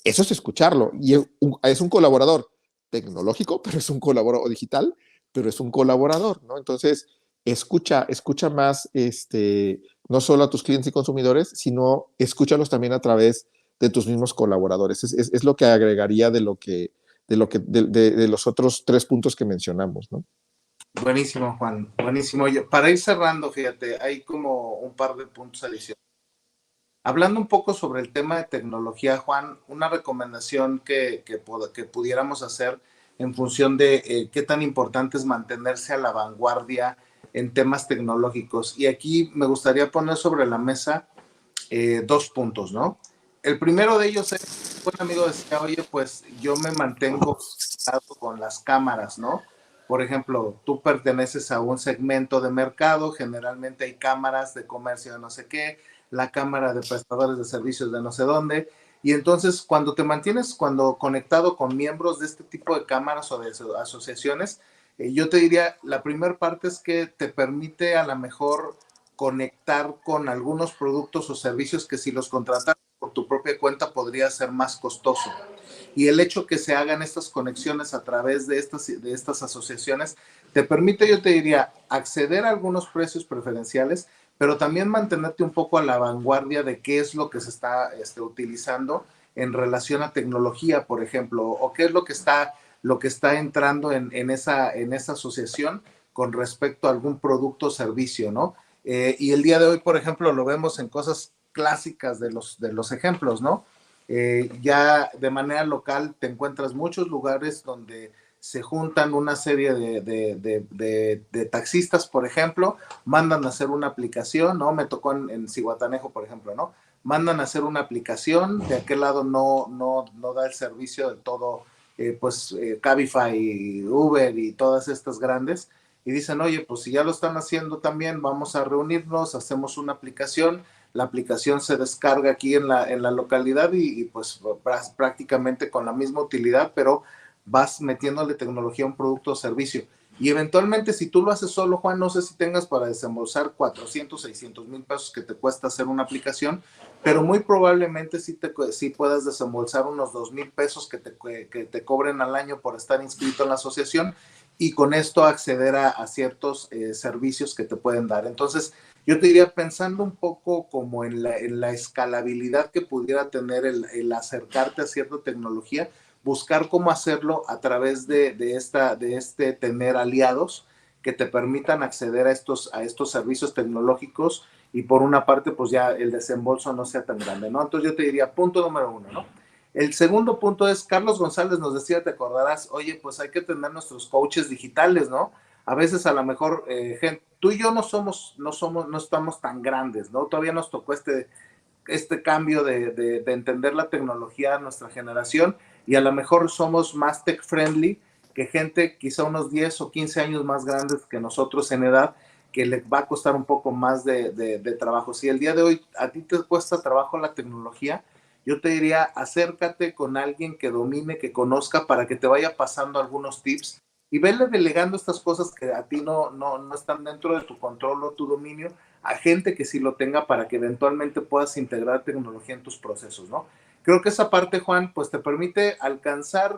Eso es escucharlo, y es un colaborador tecnológico, pero es un colaborador digital, pero es un colaborador, ¿no? Entonces, escucha más, no solo a tus clientes y consumidores, sino escúchalos también a través de tus mismos colaboradores. Es lo que agregaría de los otros 3 puntos que mencionamos, ¿no? Buenísimo, Juan, buenísimo. Oye, para ir cerrando, fíjate, hay como un par de puntos adicionales. Hablando un poco sobre el tema de tecnología, Juan, una recomendación que pudiéramos hacer en función de qué tan importante es mantenerse a la vanguardia en temas tecnológicos. Y aquí me gustaría poner sobre la mesa 2 puntos, ¿no? El primero de ellos es, un amigo decía, oye, pues yo me mantengo con las cámaras, ¿no? Por ejemplo, tú perteneces a un segmento de mercado, generalmente hay cámaras de comercio de no sé qué, la cámara de prestadores de servicios de no sé dónde, y entonces cuando te mantienes conectado con miembros de este tipo de cámaras o de asociaciones, yo te diría, la primera parte es que te permite a lo mejor conectar con algunos productos o servicios que si los contratas por tu propia propia cuenta podría ser más costoso. Y el hecho que se hagan estas conexiones a través de estas asociaciones te permite, yo te diría, acceder a algunos precios preferenciales, pero también mantenerte un poco a la vanguardia de qué es lo que se está utilizando en relación a tecnología, por ejemplo, o qué es lo que está entrando en esa asociación con respecto a algún producto o servicio, ¿no? Y el día de hoy, por ejemplo, lo vemos en cosas clásicas de los ejemplos, ¿no? Ya de manera local te encuentras muchos lugares donde se juntan una serie de taxistas, por ejemplo, mandan a hacer una aplicación, ¿no? Me tocó en Zihuatanejo, por ejemplo, ¿no? Mandan a hacer una aplicación, de aquel lado no da el servicio de todo, Cabify, Uber y todas estas grandes, y dicen, oye, pues si ya lo están haciendo también, vamos a reunirnos, hacemos una aplicación, la aplicación se descarga aquí en la localidad y pues prácticamente con la misma utilidad, pero vas metiéndole tecnología a un producto o servicio. Y eventualmente, si tú lo haces solo, Juan, no sé si tengas para desembolsar 400, 600 mil pesos que te cuesta hacer una aplicación, pero muy probablemente sí puedas desembolsar unos 2,000 pesos que te cobren al año por estar inscrito en la asociación y con esto acceder a ciertos servicios que te pueden dar. Entonces, yo te diría, pensando un poco como en la escalabilidad que pudiera tener el acercarte a cierta tecnología, buscar cómo hacerlo a través de tener aliados que te permitan acceder a estos servicios tecnológicos y por una parte, pues ya el desembolso no sea tan grande, ¿no? Entonces yo te diría, punto número 1, ¿no? El segundo punto es, Carlos González nos decía, te acordarás, oye, pues hay que tener nuestros coaches digitales, ¿no? A veces a lo mejor, tú y yo no estamos tan grandes, ¿no? Todavía nos tocó este cambio de entender la tecnología a nuestra generación y a lo mejor somos más tech friendly que gente quizá unos 10 o 15 años más grandes que nosotros en edad, que le va a costar un poco más de trabajo. Si el día de hoy a ti te cuesta trabajo la tecnología, yo te diría, acércate con alguien que domine, que conozca, para que te vaya pasando algunos tips y vele delegando estas cosas que a ti no están dentro de tu control o tu dominio a gente que sí lo tenga para que eventualmente puedas integrar tecnología en tus procesos, ¿no? Creo que esa parte, Juan, pues te permite alcanzar,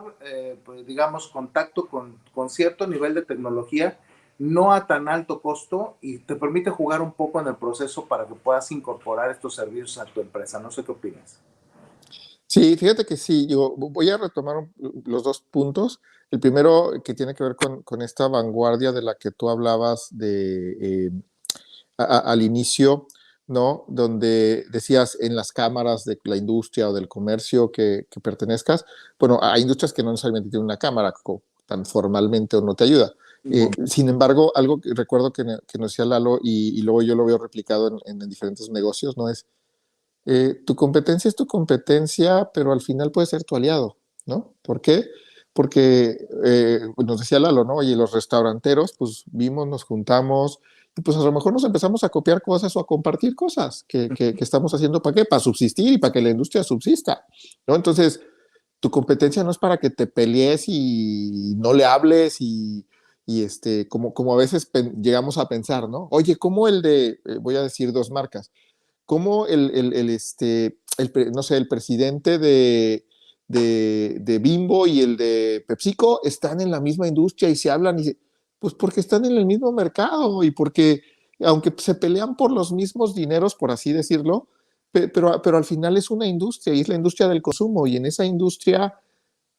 pues, digamos, contacto con cierto nivel de tecnología, no a tan alto costo, y te permite jugar un poco en el proceso para que puedas incorporar estos servicios a tu empresa. No sé qué opinas. Sí, fíjate que sí, yo voy a retomar los dos puntos. El primero que tiene que ver con esta vanguardia de la que tú hablabas al inicio, ¿no? Donde decías en las cámaras de la industria o del comercio que pertenezcas. Bueno, hay industrias que no necesariamente tienen una cámara tan formalmente o no te ayuda. Sin embargo, algo que recuerdo que nos decía Lalo y luego yo lo veo replicado en diferentes negocios, ¿no? Es tu competencia es tu competencia, pero al final puede ser tu aliado, ¿no? ¿Por qué? Porque nos decía Lalo, ¿no? Oye, los restauranteros, pues vimos, nos juntamos, y pues a lo mejor nos empezamos a copiar cosas o a compartir cosas que estamos haciendo, ¿para qué? Para subsistir y para que la industria subsista, ¿no? Entonces, tu competencia no es para que te pelees y no le hables como a veces llegamos a pensar, ¿no? Oye, ¿cómo voy a decir dos marcas, cómo no sé, el presidente de Bimbo y el de PepsiCo están en la misma industria y se hablan? Pues porque están en el mismo mercado y porque, aunque se pelean por los mismos dineros, por así decirlo, pero al final es una industria y es la industria del consumo, y en esa industria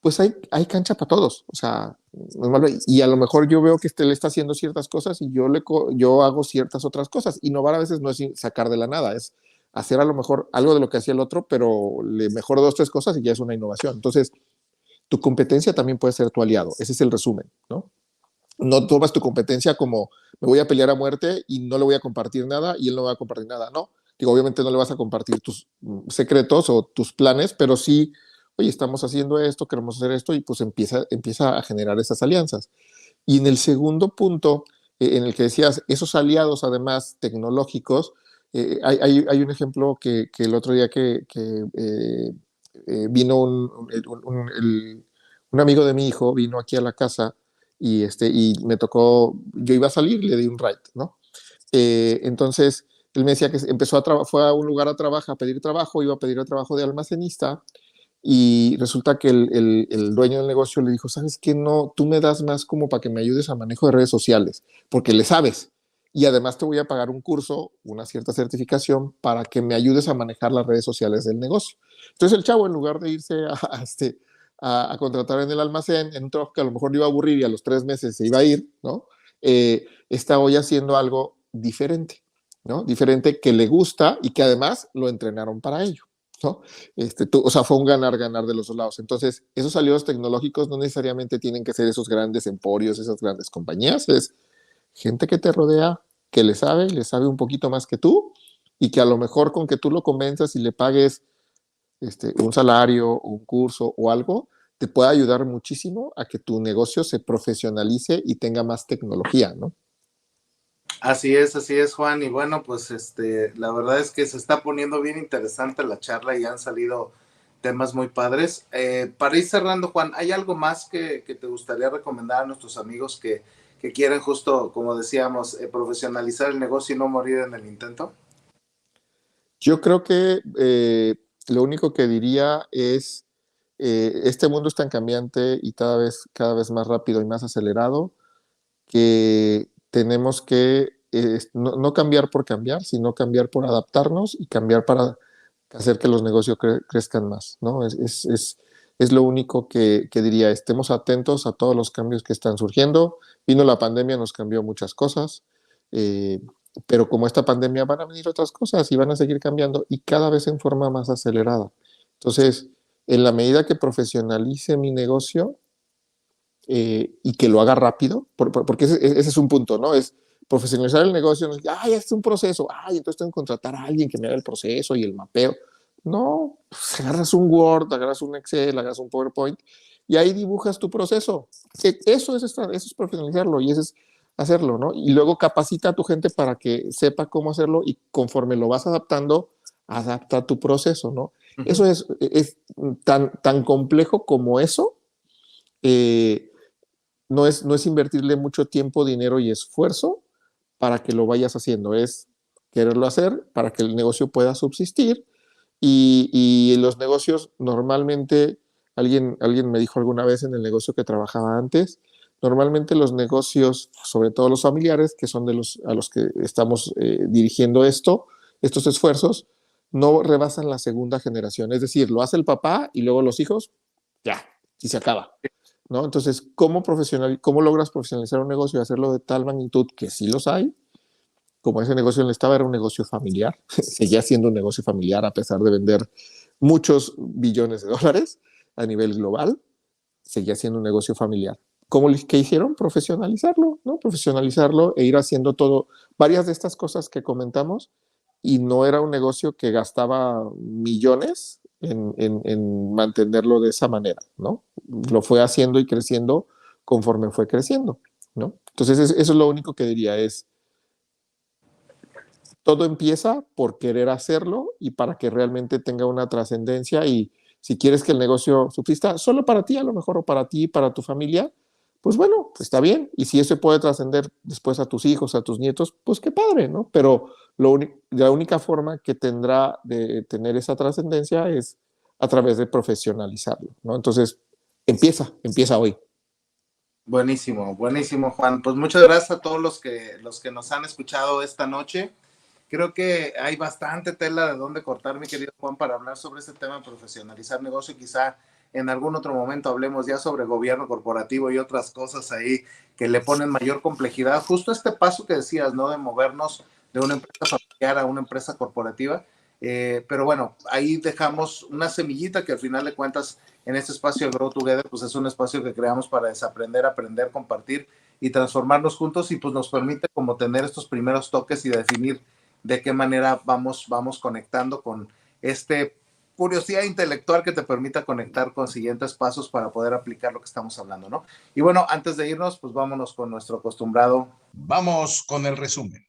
pues hay cancha para todos. O sea, y a lo mejor yo veo que le está haciendo ciertas cosas y yo hago ciertas otras cosas. Innovar a veces no es sacar de la nada, es hacer a lo mejor algo de lo que hacía el otro, pero le mejoro dos, tres cosas y ya es una innovación. Entonces, tu competencia también puede ser tu aliado. Ese es el resumen, ¿no? No tomas tu competencia como me voy a pelear a muerte y no le voy a compartir nada y él no va a compartir nada. No, digo, obviamente no le vas a compartir tus secretos o tus planes, pero sí, oye, estamos haciendo esto, queremos hacer esto, y pues empieza a generar esas alianzas. Y en el segundo punto, en el que decías, esos aliados además tecnológicos, hay un ejemplo que el otro día vino un amigo de mi hijo, vino aquí a la casa y me tocó, yo iba a salir, le di un ride, ¿no? Entonces, él me decía que fue a un lugar a trabajar, a pedir trabajo, iba a pedir el trabajo de almacenista, y resulta que el dueño del negocio le dijo, ¿sabes qué? No, tú me das más como para que me ayudes a manejo de redes sociales, porque le sabes. Y además te voy a pagar un curso, una cierta certificación, para que me ayudes a manejar las redes sociales del negocio. Entonces el chavo, en lugar de irse a contratar en el almacén, en un trabajo que a lo mejor le iba a aburrir y a los 3 meses se iba a ir, ¿no? Está hoy haciendo algo diferente, ¿no? Diferente, que le gusta y que además lo entrenaron para ello, ¿no? O sea, fue un ganar-ganar de los dos lados. Entonces, esos aliados tecnológicos no necesariamente tienen que ser esos grandes emporios, esas grandes compañías, es gente que te rodea, que le sabe un poquito más que tú, y que a lo mejor con que tú lo convenzas y le pagues un salario, un curso o algo, te puede ayudar muchísimo a que tu negocio se profesionalice y tenga más tecnología, ¿no? Así es, Juan. Y bueno, pues la verdad es que se está poniendo bien interesante la charla y han salido temas muy padres. Para ir cerrando, Juan, ¿hay algo más que te gustaría recomendar a nuestros amigos que quieren justo, como decíamos, profesionalizar el negocio y no morir en el intento? Yo creo que lo único que diría es, este mundo es tan cambiante y cada vez más rápido y más acelerado, que tenemos que no cambiar por cambiar, sino cambiar por adaptarnos y cambiar para hacer que los negocios crezcan más, ¿no? Es lo único que diría. Estemos atentos a todos los cambios que están surgiendo. Vino la pandemia, nos cambió muchas cosas, eh, pero como esta pandemia van a venir otras cosas y van a seguir cambiando, y cada vez en forma más acelerada. Entonces, en la medida que profesionalice mi negocio, y que lo haga rápido, porque ese es un punto, ¿no? Es profesionalizar el negocio, no es, ay, es un proceso, ay, entonces tengo que contratar a alguien que me haga el proceso y el mapeo. No, pues agarras un Word, agarras un Excel, agarras un PowerPoint y ahí dibujas tu proceso. Eso es profesionalizarlo y eso es hacerlo, ¿no? Y luego capacita a tu gente para que sepa cómo hacerlo, y conforme lo vas adaptando, adapta tu proceso, ¿no? Uh-huh. Eso es tan complejo como eso. No es invertirle mucho tiempo, dinero y esfuerzo para que lo vayas haciendo, es quererlo hacer para que el negocio pueda subsistir. Y los negocios normalmente, alguien me dijo alguna vez en el negocio que trabajaba antes, normalmente los negocios, sobre todo los familiares, que son a los que estamos dirigiendo estos esfuerzos, no rebasan la segunda generación. Es decir, lo hace el papá y luego los hijos, ya, y se acaba, ¿no? Entonces, ¿cómo logras profesionalizar un negocio y hacerlo de tal magnitud que sí los hay? Como ese negocio en el estado era un negocio familiar, seguía siendo un negocio familiar a pesar de vender muchos billones de dólares a nivel global, seguía siendo un negocio familiar. ¿Qué hicieron? Profesionalizarlo, ¿no? Profesionalizarlo e ir haciendo todo, varias de estas cosas que comentamos, y no era un negocio que gastaba millones en mantenerlo de esa manera, ¿no? Lo fue haciendo y creciendo conforme fue creciendo, ¿no? Entonces, eso es lo único que diría, es todo empieza por querer hacerlo y para que realmente tenga una trascendencia, y si quieres que el negocio subsista solo para ti, a lo mejor, o para ti, para tu familia, pues bueno, está bien. Y si eso puede trascender después a tus hijos, a tus nietos, pues qué padre, ¿no? Pero la única forma que tendrá de tener esa trascendencia es a través de profesionalizarlo, ¿no? Entonces, empieza hoy. Buenísimo, buenísimo, Juan. Pues muchas gracias a todos los que nos han escuchado esta noche. Creo que hay bastante tela de dónde cortar, mi querido Juan, para hablar sobre este tema de profesionalizar negocio. Quizá en algún otro momento hablemos ya sobre gobierno corporativo y otras cosas ahí que le ponen mayor complejidad. Justo este paso que decías, ¿no? De movernos de una empresa familiar a una empresa corporativa. Pero bueno, ahí dejamos una semillita que al final de cuentas en este espacio de Grow Together, pues es un espacio que creamos para desaprender, aprender, compartir y transformarnos juntos, y pues nos permite como tener estos primeros toques y definir de qué manera vamos conectando con curiosidad intelectual que te permita conectar con siguientes pasos para poder aplicar lo que estamos hablando, ¿no? Y bueno, antes de irnos, pues vámonos con nuestro acostumbrado. Vamos con el resumen.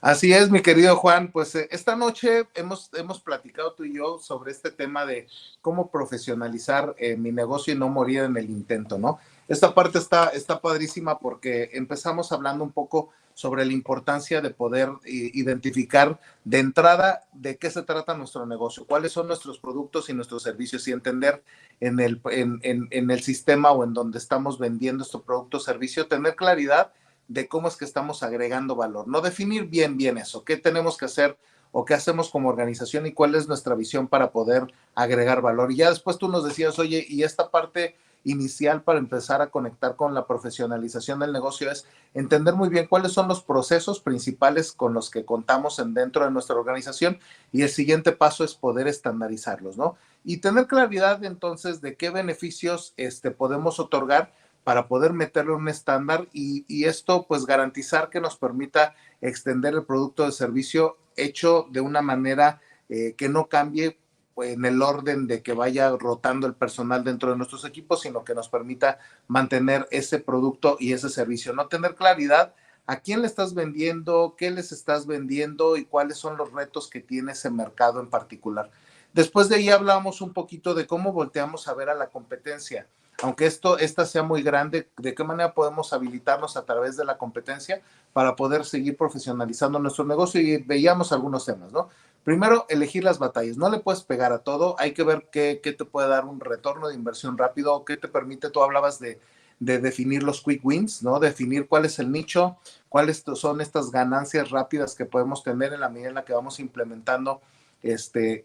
Así es, mi querido Juan, pues esta noche hemos platicado tú y yo sobre este tema de cómo profesionalizar mi negocio y no morir en el intento, ¿no? Esta parte está padrísima porque empezamos hablando un poco sobre la importancia de poder identificar de entrada de qué se trata nuestro negocio, cuáles son nuestros productos y nuestros servicios y entender en el sistema o en donde estamos vendiendo este producto o servicio, tener claridad de cómo es que estamos agregando valor, no definir bien eso, qué tenemos que hacer o qué hacemos como organización y cuál es nuestra visión para poder agregar valor. Y ya después tú nos decías, oye, y esta parte inicial para empezar a conectar con la profesionalización del negocio es entender muy bien cuáles son los procesos principales con los que contamos dentro de nuestra organización y el siguiente paso es poder estandarizarlos, ¿no? Y tener claridad entonces de qué beneficios podemos otorgar para poder meterle un estándar y esto pues garantizar que nos permita extender el producto de servicio hecho de una manera que no cambie en el orden de que vaya rotando el personal dentro de nuestros equipos, sino que nos permita mantener ese producto y ese servicio. No tener claridad a quién le estás vendiendo, qué les estás vendiendo y cuáles son los retos que tiene ese mercado en particular. Después de ahí hablamos un poquito de cómo volteamos a ver a la competencia. Aunque esta sea muy grande, ¿de qué manera podemos habilitarnos a través de la competencia para poder seguir profesionalizando nuestro negocio? Y veíamos algunos temas, ¿no? Primero, elegir las batallas. No le puedes pegar a todo. Hay que ver qué te puede dar un retorno de inversión rápido, qué te permite. Tú hablabas de definir los quick wins, ¿no? Definir cuál es el nicho, cuáles son estas ganancias rápidas que podemos tener en la medida en la que vamos implementando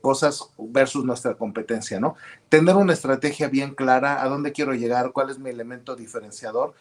cosas versus nuestra competencia, ¿no? Tener una estrategia bien clara, a dónde quiero llegar, cuál es mi elemento diferenciador,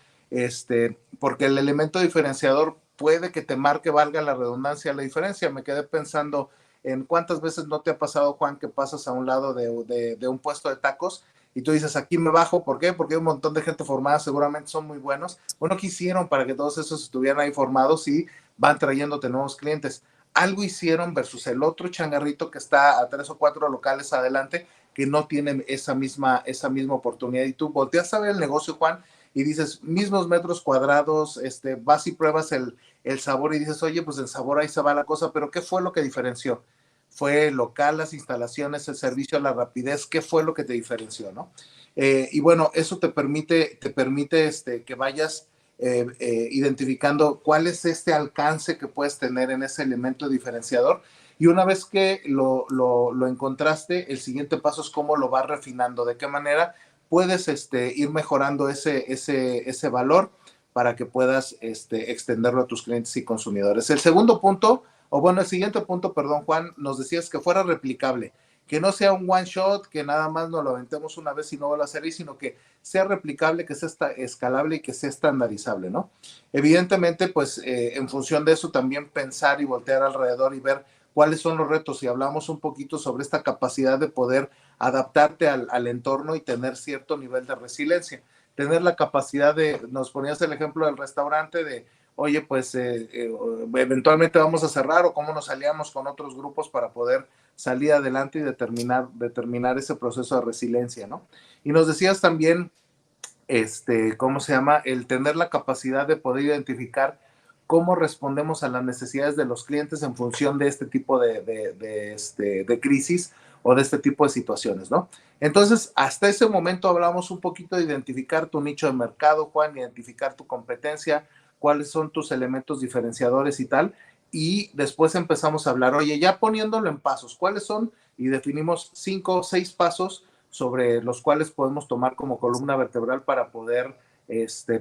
porque el elemento diferenciador puede que te marque, valga la redundancia, la diferencia. Me quedé pensando en cuántas veces no te ha pasado, Juan, que pasas a un lado de un puesto de tacos y tú dices, aquí me bajo, ¿por qué? Porque hay un montón de gente formada, seguramente son muy buenos. Bueno, ¿qué hicieron para que todos esos estuvieran ahí formados y van trayéndote nuevos clientes? Algo hicieron versus el otro changarrito que está a 3 o 4 locales adelante que no tienen esa misma oportunidad. Y tú volteas a ver el negocio, Juan, y dices, mismos metros cuadrados, vas y pruebas el sabor y dices, oye, pues el sabor ahí se va la cosa, pero ¿qué fue lo que diferenció? ¿Fue local, las instalaciones, el servicio, la rapidez? ¿Qué fue lo que te diferenció, no? Y bueno, eso te permite que vayas identificando cuál es este alcance que puedes tener en ese elemento diferenciador. Y una vez que lo encontraste, el siguiente paso es cómo lo vas refinando, de qué manera puedes ir mejorando ese valor para que puedas extenderlo a tus clientes y consumidores. El segundo punto, o bueno, el siguiente punto, perdón, Juan, nos decías que fuera replicable, que no sea un one shot, que nada más nos lo aventemos una vez y no vuelva a salir, sino que sea replicable, que sea escalable y que sea estandarizable, ¿no? Evidentemente, pues en función de eso también pensar y voltear alrededor y ver cuáles son los retos. Y hablamos un poquito sobre esta capacidad de poder adaptarte al entorno y tener cierto nivel de resiliencia. Tener la capacidad nos ponías el ejemplo del restaurante de, oye, pues eventualmente vamos a cerrar o cómo nos salíamos con otros grupos para poder salir adelante y determinar ese proceso de resiliencia, ¿no? Y nos decías también, ¿cómo se llama? El tener la capacidad de poder identificar cómo respondemos a las necesidades de los clientes en función de este tipo de crisis o de este tipo de situaciones, ¿no? Entonces, hasta ese momento hablamos un poquito de identificar tu nicho de mercado, Juan, identificar tu competencia, cuáles son tus elementos diferenciadores y tal, y después empezamos a hablar, oye, ya poniéndolo en pasos, ¿cuáles son? Y definimos 5 o 6 pasos sobre los cuales podemos tomar como columna vertebral para poder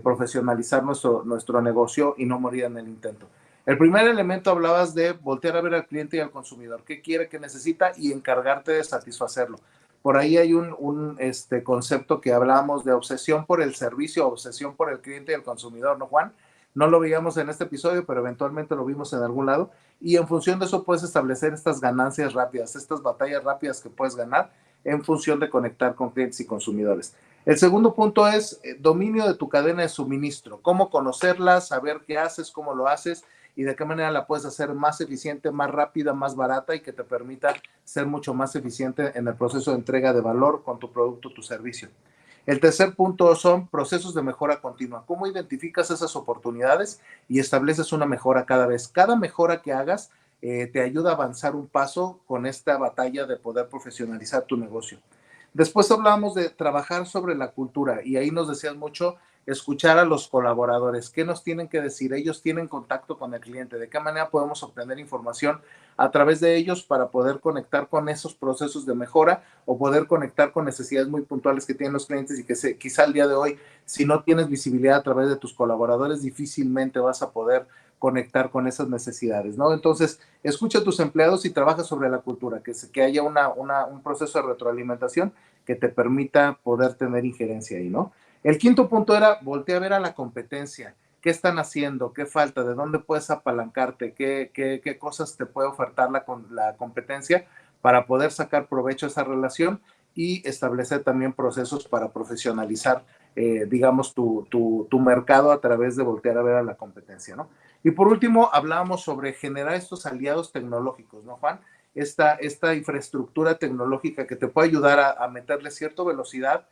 profesionalizar nuestro negocio y no morir en el intento. El primer elemento hablabas de voltear a ver al cliente y al consumidor, qué quiere, qué necesita y encargarte de satisfacerlo. Por ahí hay un concepto que hablábamos de obsesión por el servicio, obsesión por el cliente y el consumidor, ¿no, Juan? No lo veíamos en este episodio, pero eventualmente lo vimos en algún lado. Y en función de eso puedes establecer estas ganancias rápidas, estas batallas rápidas que puedes ganar en función de conectar con clientes y consumidores. El segundo punto es dominio de tu cadena de suministro. Cómo conocerla, saber qué haces, cómo lo haces y de qué manera la puedes hacer más eficiente, más rápida, más barata y que te permita ser mucho más eficiente en el proceso de entrega de valor con tu producto o tu servicio. El tercer punto son procesos de mejora continua. ¿Cómo identificas esas oportunidades y estableces una mejora cada vez? Cada mejora que hagas te ayuda a avanzar un paso con esta batalla de poder profesionalizar tu negocio. Después hablamos de trabajar sobre la cultura y ahí nos decías mucho escuchar a los colaboradores, qué nos tienen que decir, ellos tienen contacto con el cliente, de qué manera podemos obtener información a través de ellos para poder conectar con esos procesos de mejora o poder conectar con necesidades muy puntuales que tienen los clientes y que quizá al día de hoy, si no tienes visibilidad a través de tus colaboradores, difícilmente vas a poder conectar con esas necesidades, ¿no? Entonces, escucha a tus empleados y trabaja sobre la cultura, que haya un proceso de retroalimentación que te permita poder tener injerencia ahí, ¿no? El quinto punto era voltear a ver a la competencia. ¿Qué están haciendo? ¿Qué falta? ¿De dónde puedes apalancarte? ¿Qué cosas te puede ofertar la competencia para poder sacar provecho de esa relación y establecer también procesos para profesionalizar, digamos, tu mercado a través de voltear a ver a la competencia, ¿no? Y por último, hablábamos sobre generar estos aliados tecnológicos, ¿no, Juan? Esta infraestructura tecnológica que te puede ayudar a meterle cierta velocidad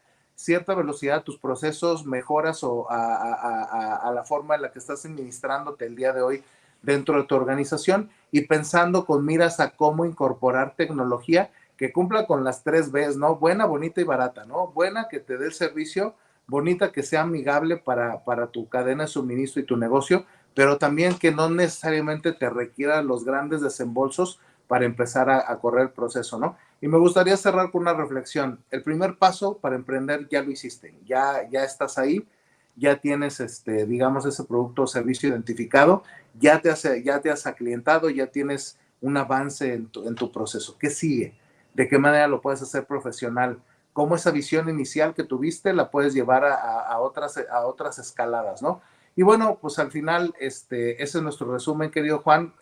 a tus procesos, mejoras o a la forma en la que estás administrándote el día de hoy dentro de tu organización y pensando con miras a cómo incorporar tecnología que cumpla con las 3 Bs, ¿no? Buena, bonita y barata, ¿no? Buena, que te dé el servicio, bonita, que sea amigable para tu cadena de suministro y tu negocio, pero también que no necesariamente te requiera los grandes desembolsos para empezar a correr el proceso, ¿no? Y me gustaría cerrar con una reflexión. El primer paso para emprender ya lo hiciste, ya estás ahí, ya tienes, digamos, ese producto o servicio identificado, ya te has aclientado, ya tienes un avance en tu proceso. ¿Qué sigue? ¿De qué manera lo puedes hacer profesional? ¿Cómo esa visión inicial que tuviste la puedes llevar a otras escaladas, ¿no? Y bueno, pues al final, ese es nuestro resumen, querido Juan,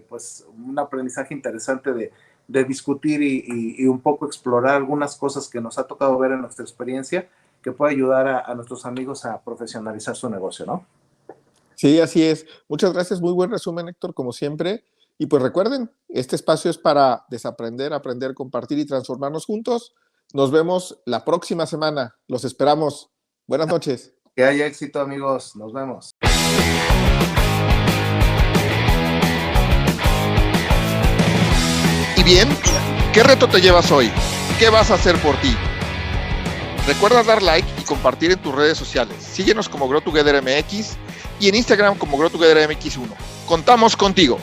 pues un aprendizaje interesante de discutir y un poco explorar algunas cosas que nos ha tocado ver en nuestra experiencia que puede ayudar a nuestros amigos a profesionalizar su negocio, ¿no? Sí, así es. Muchas gracias. Muy buen resumen, Héctor, como siempre. Y pues recuerden, este espacio es para desaprender, aprender, compartir y transformarnos juntos. Nos vemos la próxima semana. Los esperamos. Buenas noches. Que haya éxito, amigos. Nos vemos. Y bien, ¿qué reto te llevas hoy? ¿Qué vas a hacer por ti? Recuerda dar like y compartir en tus redes sociales. Síguenos como Grow Together MX y en Instagram como Grow Together MX1. Contamos contigo.